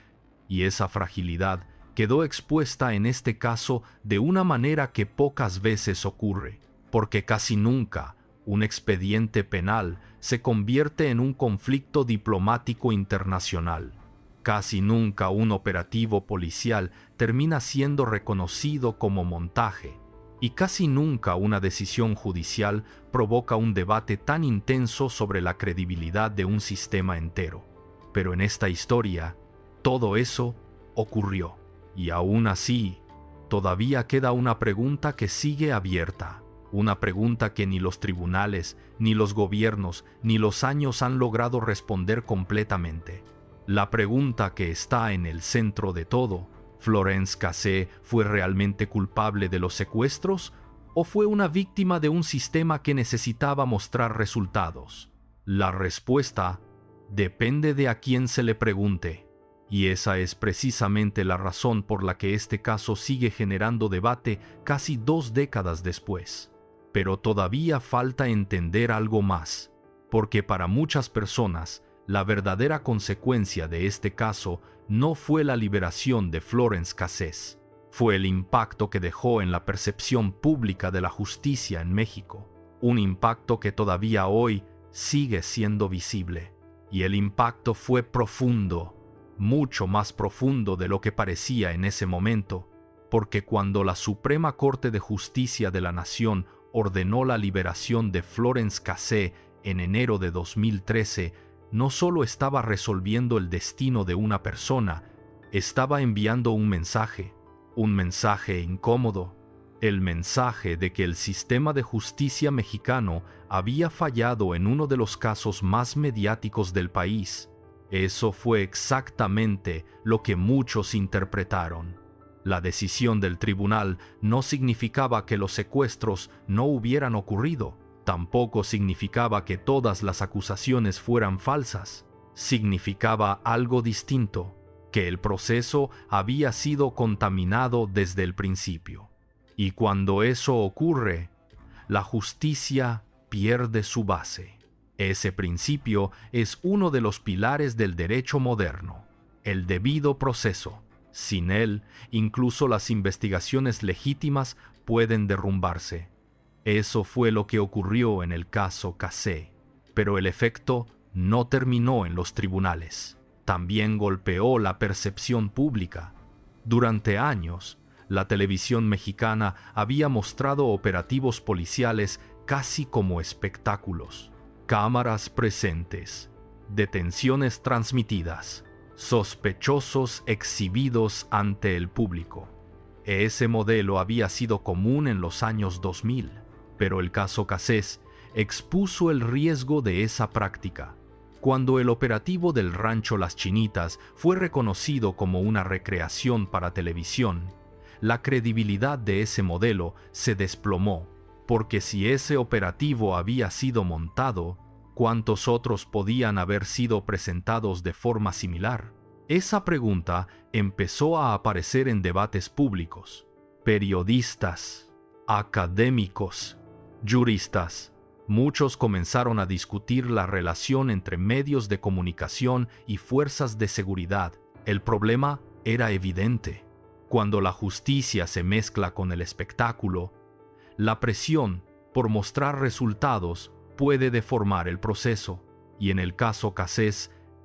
y esa fragilidad quedó expuesta en este caso de una manera que pocas veces ocurre, porque casi nunca un expediente penal se convierte en un conflicto diplomático internacional. Casi nunca un operativo policial termina siendo reconocido como montaje, y casi nunca una decisión judicial provoca un debate tan intenso sobre la credibilidad de un sistema entero. Pero en esta historia, todo eso ocurrió. Y aún así, todavía queda una pregunta que sigue abierta. Una pregunta que ni los tribunales, ni los gobiernos, ni los años han logrado responder completamente. La pregunta que está en el centro de todo: ¿Florence Cassé fue realmente culpable de los secuestros o fue una víctima de un sistema que necesitaba mostrar resultados? La respuesta depende de a quién se le pregunte, y esa es precisamente la razón por la que este caso sigue generando debate casi 2 décadas después. Pero todavía falta entender algo más, porque para muchas personas, la verdadera consecuencia de este caso no fue la liberación de Florence Cassé, fue el impacto que dejó en la percepción pública de la justicia en México, un impacto que todavía hoy sigue siendo visible. Y el impacto fue profundo, mucho más profundo de lo que parecía en ese momento, porque cuando la Suprema Corte de Justicia de la Nación ordenó la liberación de Florence Cassé en enero de 2013, no solo estaba resolviendo el destino de una persona, estaba enviando un mensaje incómodo, el mensaje de que el sistema de justicia mexicano había fallado en uno de los casos más mediáticos del país. Eso fue exactamente lo que muchos interpretaron. La decisión del tribunal no significaba que los secuestros no hubieran ocurrido. Tampoco significaba que todas las acusaciones fueran falsas. Significaba algo distinto, que el proceso había sido contaminado desde el principio. Y cuando eso ocurre, la justicia pierde su base. Ese principio es uno de los pilares del derecho moderno, el debido proceso. Sin él, incluso las investigaciones legítimas pueden derrumbarse. Eso fue lo que ocurrió en el caso Cassé, pero el efecto no terminó en los tribunales. También golpeó la percepción pública. Durante años, la televisión mexicana había mostrado operativos policiales casi como espectáculos. Cámaras presentes, detenciones transmitidas, sospechosos exhibidos ante el público. Ese modelo había sido común en los años 2000. Pero el caso Cassé expuso el riesgo de esa práctica. Cuando el operativo del Rancho Las Chinitas fue reconocido como una recreación para televisión, la credibilidad de ese modelo se desplomó, porque si ese operativo había sido montado, ¿cuántos otros podían haber sido presentados de forma similar? Esa pregunta empezó a aparecer en debates públicos. Periodistas, académicos, juristas, muchos comenzaron a discutir la relación entre medios de comunicación y fuerzas de seguridad. El problema era evidente. Cuando la justicia se mezcla con el espectáculo, la presión por mostrar resultados puede deformar el proceso, y en el caso Cassé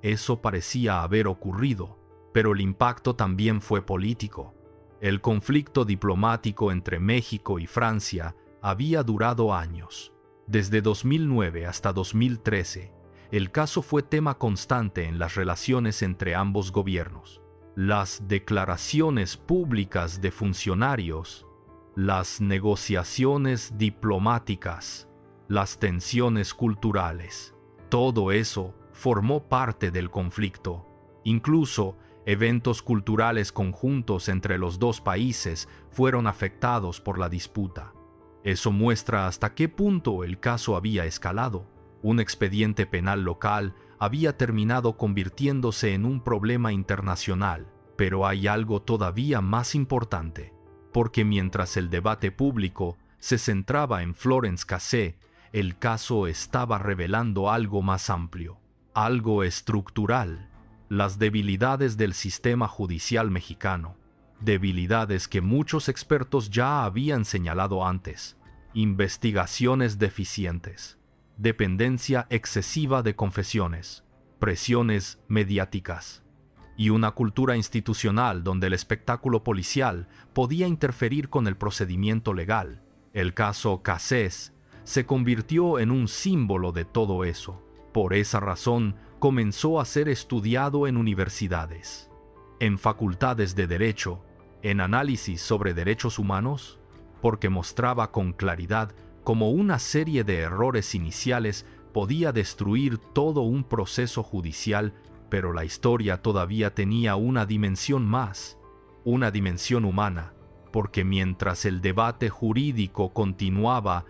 eso parecía haber ocurrido, pero el impacto también fue político. El conflicto diplomático entre México y Francia había durado años. Desde 2009 hasta 2013, el caso fue tema constante en las relaciones entre ambos gobiernos. Las declaraciones públicas de funcionarios, las negociaciones diplomáticas, las tensiones culturales, todo eso formó parte del conflicto. Incluso eventos culturales conjuntos entre los dos países fueron afectados por la disputa. Eso muestra hasta qué punto el caso había escalado. Un expediente penal local había terminado convirtiéndose en un problema internacional. Pero hay algo todavía más importante, porque mientras el debate público se centraba en Florence Cassé, el caso estaba revelando algo más amplio, algo estructural, las debilidades del sistema judicial mexicano, debilidades que muchos expertos ya habían señalado antes: investigaciones deficientes, dependencia excesiva de confesiones, presiones mediáticas y una cultura institucional donde el espectáculo policial podía interferir con el procedimiento legal. El caso Cassés se convirtió en un símbolo de todo eso. Por esa razón, comenzó a ser estudiado en universidades, en facultades de derecho, en análisis sobre derechos humanos, porque mostraba con claridad cómo una serie de errores iniciales podía destruir todo un proceso judicial, pero la historia todavía tenía una dimensión más, una dimensión humana, porque mientras el debate jurídico continuaba,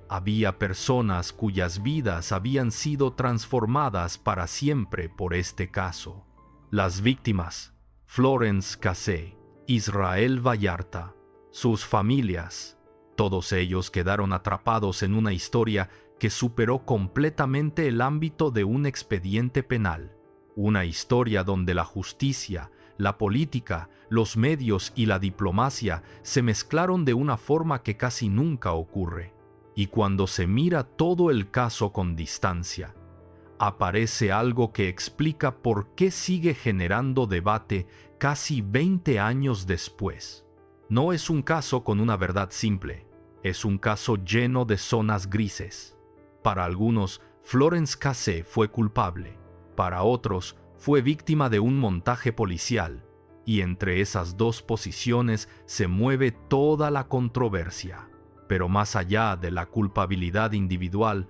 había personas cuyas vidas habían sido transformadas para siempre por este caso. Las víctimas: Florence Cassé, Israel Vallarta, sus familias. Todos ellos quedaron atrapados en una historia que superó completamente el ámbito de un expediente penal. Una historia donde la justicia, la política, los medios y la diplomacia se mezclaron de una forma que casi nunca ocurre. Y cuando se mira todo el caso con distancia, aparece algo que explica por qué sigue generando debate casi 20 años después. No es un caso con una verdad simple, es un caso lleno de zonas grises. Para algunos, Florence Cassé fue culpable, para otros, fue víctima de un montaje policial, y entre esas dos posiciones se mueve toda la controversia. Pero más allá de la culpabilidad individual,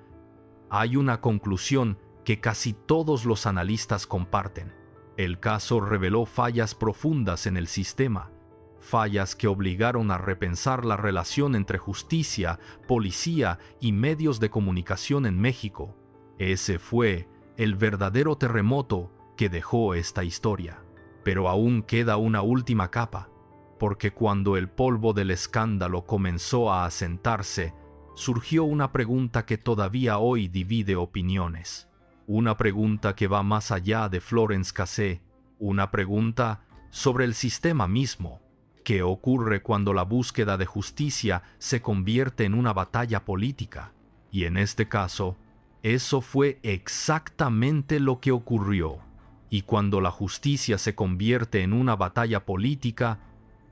hay una conclusión que casi todos los analistas comparten. El caso reveló fallas profundas en el sistema, fallas que obligaron a repensar la relación entre justicia, policía y medios de comunicación en México. Ese fue el verdadero terremoto que dejó esta historia. Pero aún queda una última capa, porque cuando el polvo del escándalo comenzó a asentarse, surgió una pregunta que todavía hoy divide opiniones. Una pregunta que va más allá de Florence Cassé, una pregunta sobre el sistema mismo. ¿Qué ocurre cuando la búsqueda de justicia se convierte en una batalla política? Y en este caso, eso fue exactamente lo que ocurrió. Y cuando la justicia se convierte en una batalla política,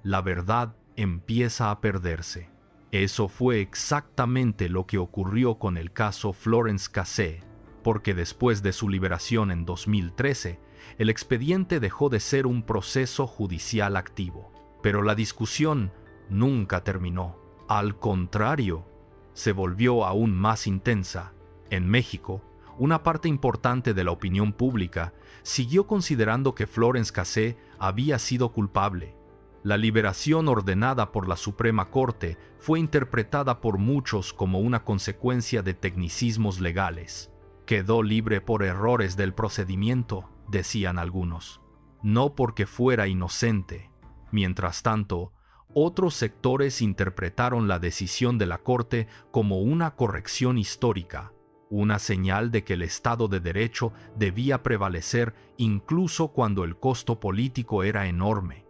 la verdad empieza a perderse. Eso fue exactamente lo que ocurrió con el caso Florence Cassé, porque después de su liberación en 2013, el expediente dejó de ser un proceso judicial activo. Pero la discusión nunca terminó. Al contrario, se volvió aún más intensa. En México, una parte importante de la opinión pública siguió considerando que Florence Cassé había sido culpable. La liberación ordenada por la Suprema Corte fue interpretada por muchos como una consecuencia de tecnicismos legales. Quedó libre por errores del procedimiento, decían algunos, no porque fuera inocente. Mientras tanto, otros sectores interpretaron la decisión de la Corte como una corrección histórica, una señal de que el Estado de Derecho debía prevalecer incluso cuando el costo político era enorme.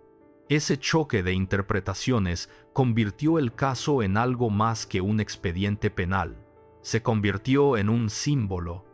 Ese choque de interpretaciones convirtió el caso en algo más que un expediente penal. Se convirtió en un símbolo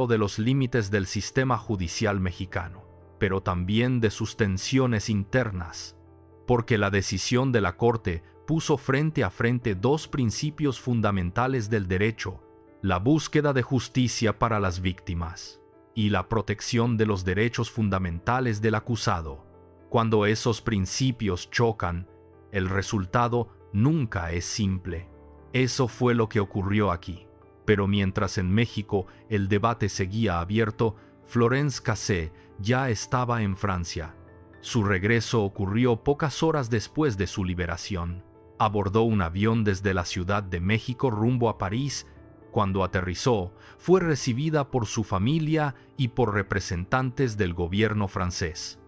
de los límites del sistema judicial mexicano, pero también de sus tensiones internas, porque la decisión de la Corte puso frente a frente dos principios fundamentales del derecho: la búsqueda de justicia para las víctimas y la protección de los derechos fundamentales del acusado. Cuando esos principios chocan, el resultado nunca es simple. Eso fue lo que ocurrió aquí. Pero mientras en México el debate seguía abierto, Florence Cassé ya estaba en Francia. Su regreso ocurrió pocas horas después de su liberación. Abordó un avión desde la Ciudad de México rumbo a París. Cuando aterrizó, fue recibida por su familia y por representantes del gobierno francés.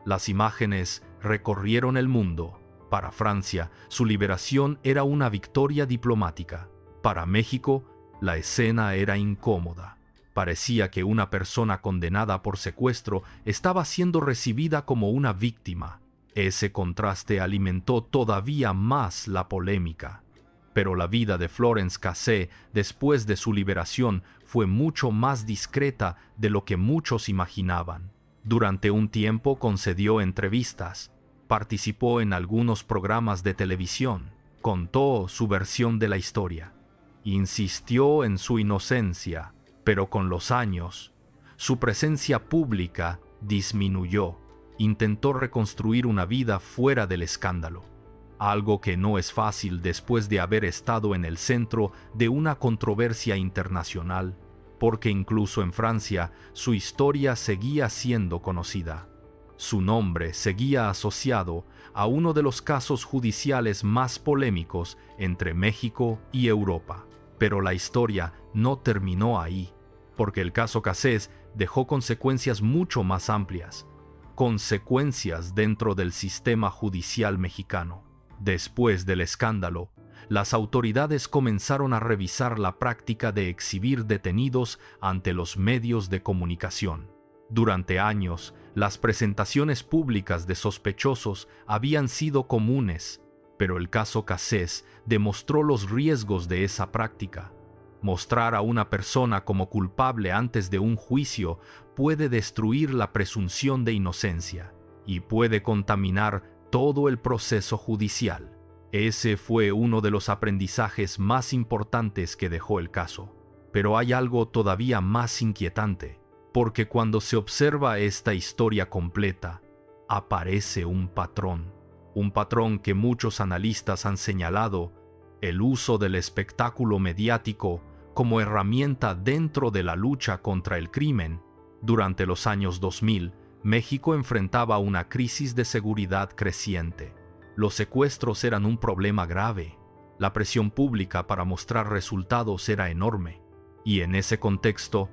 Las imágenes recorrieron el mundo. Para Francia, su liberación era una victoria diplomática. Para México, La escena era incómoda. Parecía que una persona condenada por secuestro estaba siendo recibida como una víctima. Ese contraste alimentó todavía más la polémica. Pero la vida de Florence Cassé, después de su liberación, fue mucho más discreta de lo que muchos imaginaban. Durante un tiempo concedió entrevistas, participó en algunos programas de televisión, contó su versión de la historia, insistió en su inocencia, pero con los años, su presencia pública disminuyó. Intentó reconstruir una vida fuera del escándalo, algo que no es fácil después de haber estado en el centro de una controversia internacional, porque incluso en Francia su historia seguía siendo conocida. Su nombre seguía asociado a uno de los casos judiciales más polémicos entre México y Europa. Pero la historia no terminó ahí, porque el caso Cassés dejó consecuencias mucho más amplias, consecuencias dentro del sistema judicial mexicano. Después del escándalo, las autoridades comenzaron a revisar la práctica de exhibir detenidos ante los medios de comunicación. Durante años, las presentaciones públicas de sospechosos habían sido comunes, pero el caso Cassés demostró los riesgos de esa práctica. Mostrar a una persona como culpable antes de un juicio puede destruir la presunción de inocencia y puede contaminar todo el proceso judicial. Ese fue uno de los aprendizajes más importantes que dejó el caso. Pero hay algo todavía más inquietante, porque cuando se observa esta historia completa, aparece un patrón que muchos analistas han señalado: el uso del espectáculo mediático como herramienta dentro de la lucha contra el crimen. Durante los años 2000, México enfrentaba una crisis de seguridad creciente. Los secuestros eran un problema grave. La presión pública para mostrar resultados era enorme. Y en ese contexto,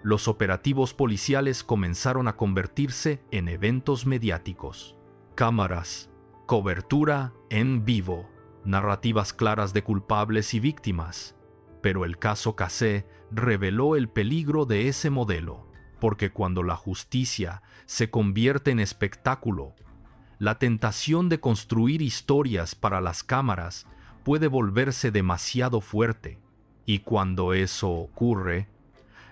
los operativos policiales comenzaron a convertirse en eventos mediáticos. Cámaras, cobertura en vivo, narrativas claras de culpables y víctimas. Pero el caso Cassé reveló el peligro de ese modelo, porque cuando la justicia se convierte en espectáculo, la tentación de construir historias para las cámaras puede volverse demasiado fuerte. Y cuando eso ocurre,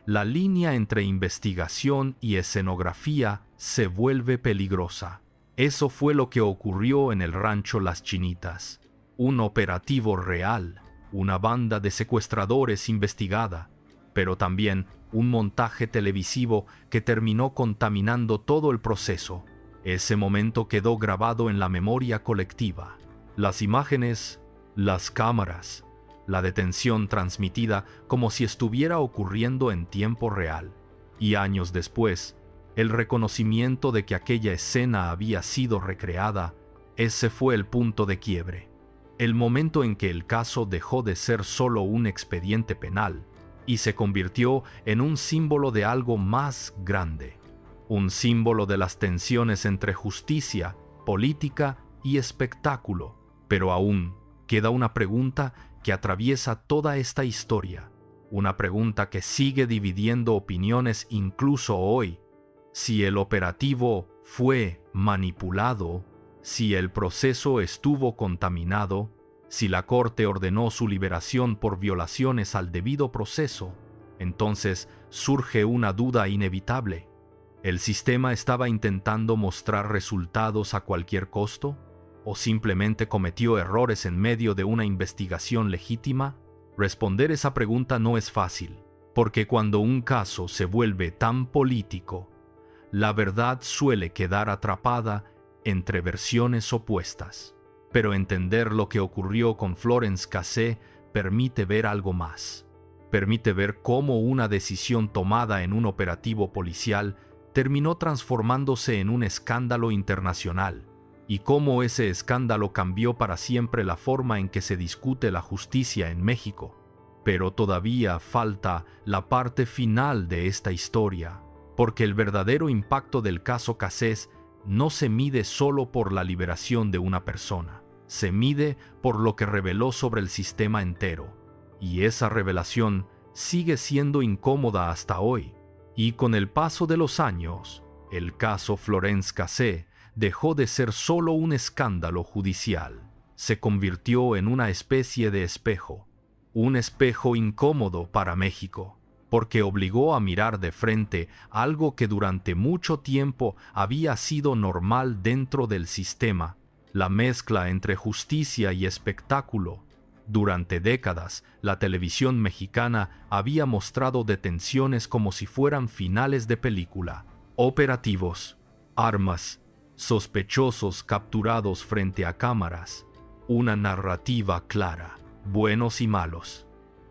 la línea entre investigación y escenografía se vuelve peligrosa. Eso fue lo que ocurrió en el rancho Las Chinitas. Un operativo real, una banda de secuestradores investigada, pero también un montaje televisivo que terminó contaminando todo el proceso. Ese momento quedó grabado en la memoria colectiva. Las imágenes, las cámaras, la detención transmitida como si estuviera ocurriendo en tiempo real. Y años después, el reconocimiento de que aquella escena había sido recreada. Ese fue el punto de quiebre. El momento en que el caso dejó de ser solo un expediente penal y se convirtió en un símbolo de algo más grande. Un símbolo de las tensiones entre justicia, política y espectáculo. Pero aún queda una pregunta que atraviesa toda esta historia. Una pregunta que sigue dividiendo opiniones incluso hoy. Si el operativo fue manipulado, si el proceso estuvo contaminado, si la Corte ordenó su liberación por violaciones al debido proceso, entonces surge una duda inevitable. ¿El sistema estaba intentando mostrar resultados a cualquier costo? ¿O simplemente cometió errores en medio de una investigación legítima? Responder esa pregunta no es fácil, porque cuando un caso se vuelve tan político, la verdad suele quedar atrapada entre versiones opuestas. Pero entender lo que ocurrió con Florence Cassé permite ver algo más. Permite ver cómo una decisión tomada en un operativo policial terminó transformándose en un escándalo internacional, y cómo ese escándalo cambió para siempre la forma en que se discute la justicia en México. Pero todavía falta la parte final de esta historia, porque el verdadero impacto del caso Cassés no se mide solo por la liberación de una persona, se mide por lo que reveló sobre el sistema entero. Y esa revelación sigue siendo incómoda hasta hoy, y con el paso de los años, el caso Florence Cassé dejó de ser solo un escándalo judicial. Se convirtió en una especie de espejo, un espejo incómodo para México, porque obligó a mirar de frente algo que durante mucho tiempo había sido normal dentro del sistema, la mezcla entre justicia y espectáculo. Durante décadas, la televisión mexicana había mostrado detenciones como si fueran finales de película, operativos, armas, sospechosos capturados frente a cámaras, una narrativa clara, buenos y malos.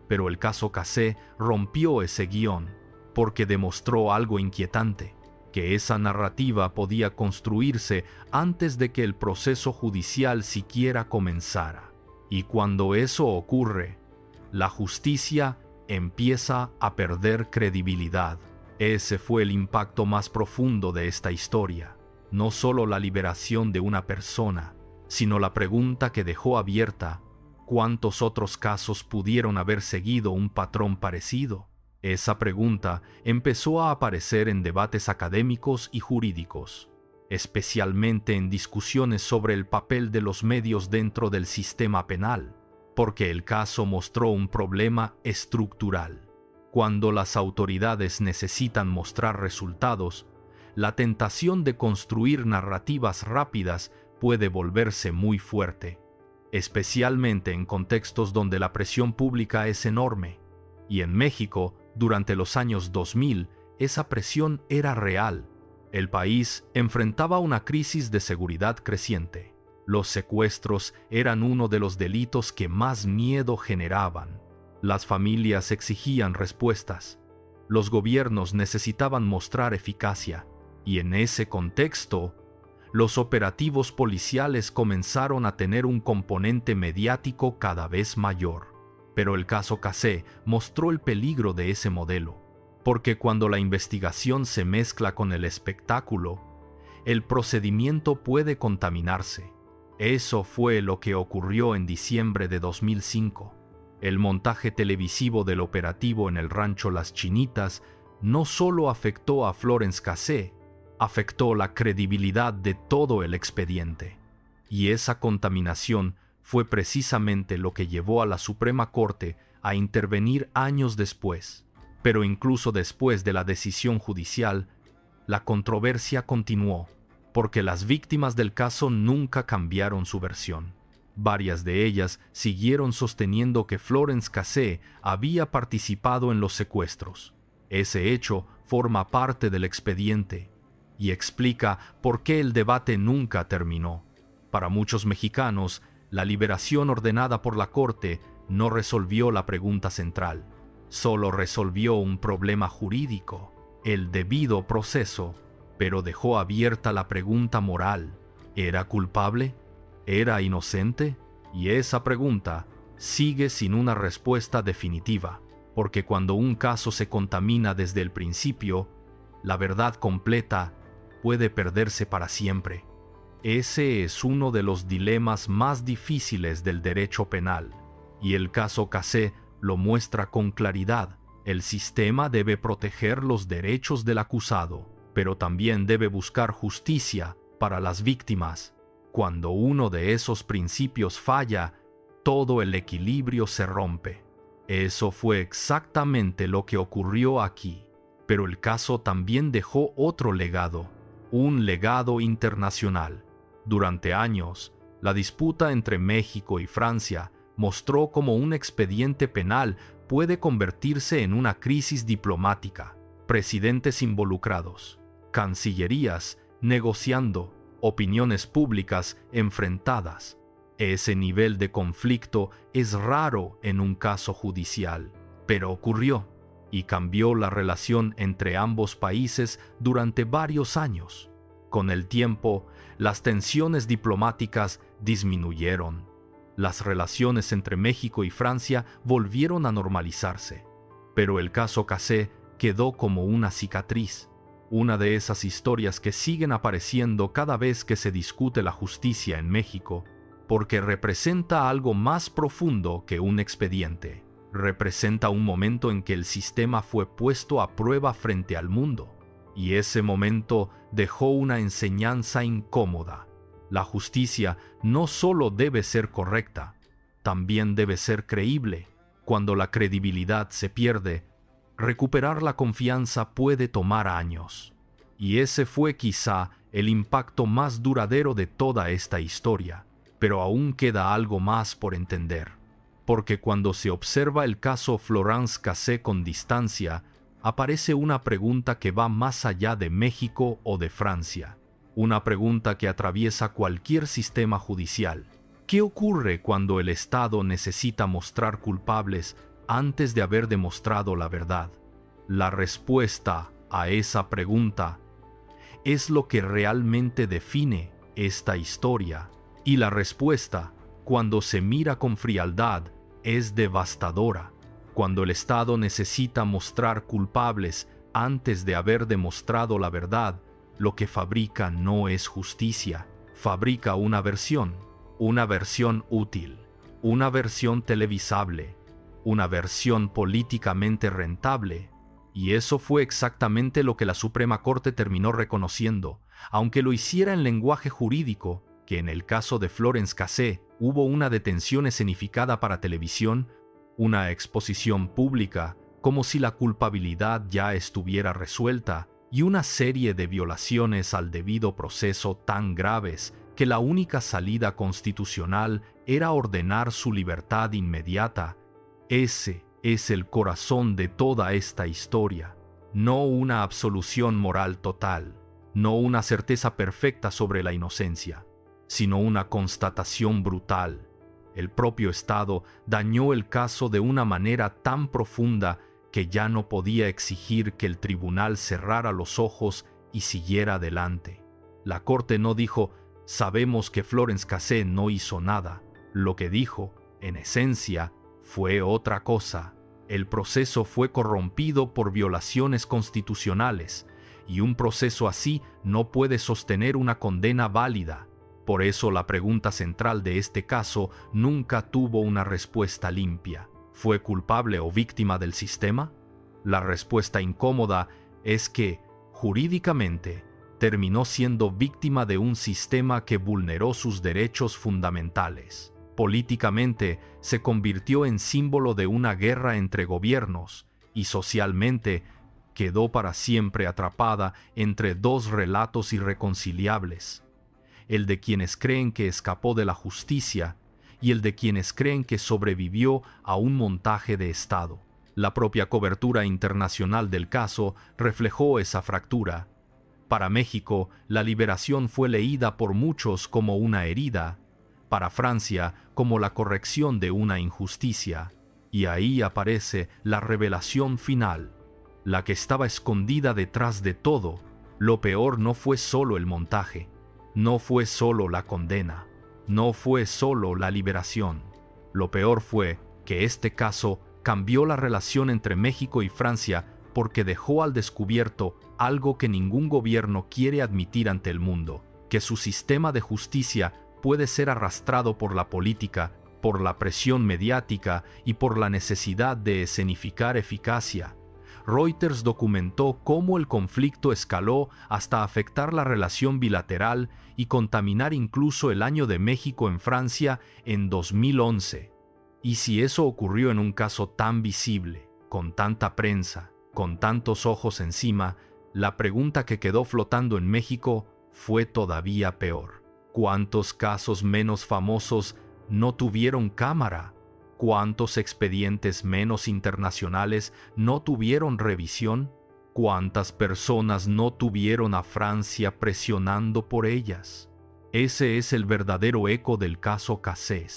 Pero el caso Cassé rompió ese guión, porque demostró algo inquietante, que esa narrativa podía construirse antes de que el proceso judicial siquiera comenzara. Y cuando eso ocurre, la justicia empieza a perder credibilidad. Ese fue el impacto más profundo de esta historia. No solo la liberación de una persona, sino la pregunta que dejó abierta: ¿cuántos otros casos pudieron haber seguido un patrón parecido? Esa pregunta empezó a aparecer en debates académicos y jurídicos, especialmente en discusiones sobre el papel de los medios dentro del sistema penal, porque el caso mostró un problema estructural. Cuando las autoridades necesitan mostrar resultados, la tentación de construir narrativas rápidas puede volverse muy fuerte, especialmente en contextos donde la presión pública es enorme. Y en México, durante los años 2000, esa presión era real. El país enfrentaba una crisis de seguridad creciente. Los secuestros eran uno de los delitos que más miedo generaban. Las familias exigían respuestas. Los gobiernos necesitaban mostrar eficacia. Y en ese contexto, los operativos policiales comenzaron a tener un componente mediático cada vez mayor. Pero el caso Cassé mostró el peligro de ese modelo, porque cuando la investigación se mezcla con el espectáculo, el procedimiento puede contaminarse. Eso fue lo que ocurrió en diciembre de 2005. El montaje televisivo del operativo en el rancho Las Chinitas no solo afectó a Florence Cassé, afectó la credibilidad de todo el expediente. Y esa contaminación fue precisamente lo que llevó a la Suprema Corte a intervenir años después. Pero incluso después de la decisión judicial, la controversia continuó, porque las víctimas del caso nunca cambiaron su versión. Varias de ellas siguieron sosteniendo que Florence Cassé había participado en los secuestros. Ese hecho forma parte del expediente y explica por qué el debate nunca terminó. Para muchos mexicanos, la liberación ordenada por la Corte no resolvió la pregunta central, solo resolvió un problema jurídico, el debido proceso, pero dejó abierta la pregunta moral: ¿era culpable? ¿Era inocente? Y esa pregunta sigue sin una respuesta definitiva, porque cuando un caso se contamina desde el principio, la verdad completa puede perderse para siempre. Ese es uno de los dilemas más difíciles del derecho penal, y el caso Cassé lo muestra con claridad. El sistema debe proteger los derechos del acusado, pero también debe buscar justicia para las víctimas. Cuando uno de esos principios falla, todo el equilibrio se rompe. Eso fue exactamente lo que ocurrió aquí. Pero el caso también dejó otro legado, un legado internacional. Durante años, la disputa entre México y Francia mostró cómo un expediente penal puede convertirse en una crisis diplomática. Presidentes involucrados, cancillerías negociando, opiniones públicas enfrentadas. Ese nivel de conflicto es raro en un caso judicial, pero ocurrió y cambió la relación entre ambos países durante varios años. Con el tiempo, las tensiones diplomáticas disminuyeron. Las relaciones entre México y Francia volvieron a normalizarse. Pero el caso Cassé quedó como una cicatriz, una de esas historias que siguen apareciendo cada vez que se discute la justicia en México, porque representa algo más profundo que un expediente. representa un momento en que el sistema fue puesto a prueba frente al mundo, y ese momento dejó una enseñanza incómoda. La justicia no solo debe ser correcta, también debe ser creíble. Cuando la credibilidad se pierde, recuperar la confianza puede tomar años. Y ese fue quizá el impacto más duradero de toda esta historia. Pero aún queda algo más por entender. Porque cuando se observa el caso Florence Cassé con distancia, aparece una pregunta que va más allá de México o de Francia. Una pregunta que atraviesa cualquier sistema judicial. ¿Qué ocurre cuando el Estado necesita mostrar culpables antes de haber demostrado la verdad? La respuesta a esa pregunta es lo que realmente define esta historia. Y la respuesta, cuando se mira con frialdad, es devastadora. Cuando el Estado necesita mostrar culpables antes de haber demostrado la verdad, lo que fabrica no es justicia, fabrica una versión útil, una versión televisable, una versión políticamente rentable. Y eso fue exactamente lo que la Suprema Corte terminó reconociendo, aunque lo hiciera en lenguaje jurídico, que en el caso de Florence Cassé hubo una detención escenificada para televisión, una exposición pública, como si la culpabilidad ya estuviera resuelta, y una serie de violaciones al debido proceso tan graves que la única salida constitucional era ordenar su libertad inmediata. Ese es el corazón de toda esta historia, no una absolución moral total, no una certeza perfecta sobre la inocencia, sino una constatación brutal. El propio Estado dañó el caso de una manera tan profunda que ya no podía exigir que el tribunal cerrara los ojos y siguiera adelante. La Corte no dijo, sabemos que Florence Cassé no hizo nada. Lo que dijo, en esencia, fue otra cosa. El proceso fue corrompido por violaciones constitucionales, y un proceso así no puede sostener una condena válida. Por eso la pregunta central de este caso nunca tuvo una respuesta limpia. ¿Fue culpable o víctima del sistema? La respuesta incómoda es que, jurídicamente, terminó siendo víctima de un sistema que vulneró sus derechos fundamentales. Políticamente, se convirtió en símbolo de una guerra entre gobiernos y socialmente quedó para siempre atrapada entre dos relatos irreconciliables: el de quienes creen que escapó de la justicia y el de quienes creen que sobrevivió a un montaje de Estado. La propia cobertura internacional del caso reflejó esa fractura. Para México, la liberación fue leída por muchos como una herida, para Francia como la corrección de una injusticia, y ahí aparece la revelación final, la que estaba escondida detrás de todo. Lo peor no fue solo el montaje, no fue solo la condena, no fue solo la liberación. Lo peor fue que este caso cambió la relación entre México y Francia porque dejó al descubierto algo que ningún gobierno quiere admitir ante el mundo: que su sistema de justicia puede ser arrastrado por la política, por la presión mediática y por la necesidad de escenificar eficacia. Reuters documentó cómo el conflicto escaló hasta afectar la relación bilateral y contaminar incluso el Año de México en Francia en 2011. Y si eso ocurrió en un caso tan visible, con tanta prensa, con tantos ojos encima, la pregunta que quedó flotando en México fue todavía peor. ¿Cuántos casos menos famosos no tuvieron cámara? ¿Cuántos expedientes menos internacionales no tuvieron revisión? ¿Cuántas personas no tuvieron a Francia presionando por ellas? Ese es el verdadero eco del caso Cassé.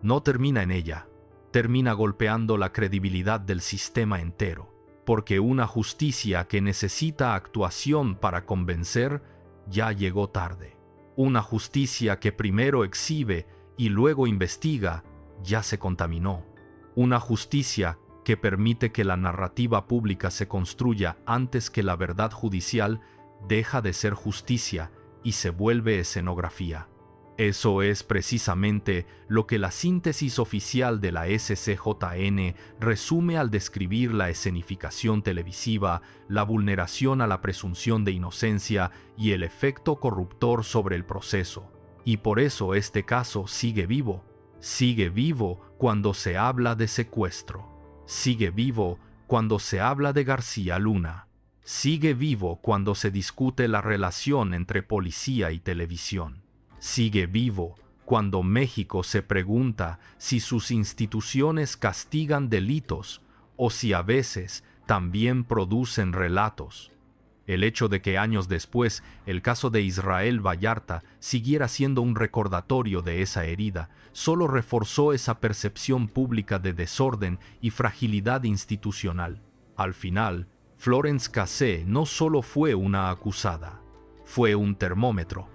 No termina en ella, termina golpeando la credibilidad del sistema entero, porque una justicia que necesita actuación para convencer ya llegó tarde. Una justicia que primero exhibe y luego investiga ya se contaminó. Una justicia que permite que la narrativa pública se construya antes que la verdad judicial deja de ser justicia y se vuelve escenografía. Eso es precisamente lo que la síntesis oficial de la SCJN resume al describir la escenificación televisiva, la vulneración a la presunción de inocencia y el efecto corruptor sobre el proceso. Y por eso este caso sigue vivo. Sigue vivo cuando se habla de secuestro. Sigue vivo cuando se habla de García Luna. Sigue vivo cuando se discute la relación entre policía y televisión. Sigue vivo cuando México se pregunta si sus instituciones castigan delitos o si a veces también producen relatos. El hecho de que años después el caso de Israel Vallarta siguiera siendo un recordatorio de esa herida solo reforzó esa percepción pública de desorden y fragilidad institucional. Al final, Florence Cassé no solo fue una acusada, fue un termómetro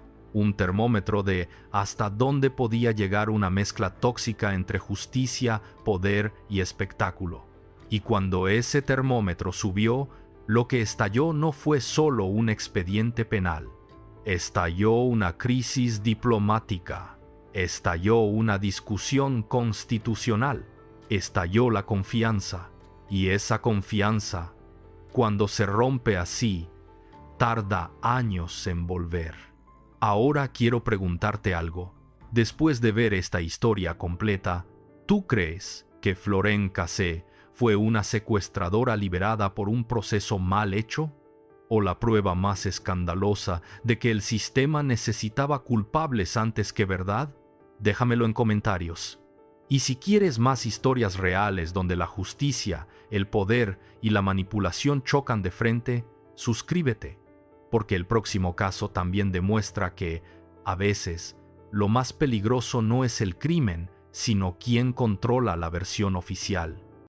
de hasta dónde podía llegar una mezcla tóxica entre justicia, poder y espectáculo. Y cuando ese termómetro subió, lo que estalló no fue solo un expediente penal. Estalló una crisis diplomática. Estalló una discusión constitucional. Estalló la confianza. Y esa confianza, cuando se rompe así, tarda años en volver. Ahora quiero preguntarte algo. Después de ver esta historia completa, ¿tú crees que Florence Cassé fue una secuestradora liberada por un proceso mal hecho? ¿O la prueba más escandalosa de que el sistema necesitaba culpables antes que verdad? Déjamelo en comentarios. Y si quieres más historias reales donde la justicia, el poder y la manipulación chocan de frente, suscríbete, porque el próximo caso también demuestra que, a veces, lo más peligroso no es el crimen, sino quién controla la versión oficial.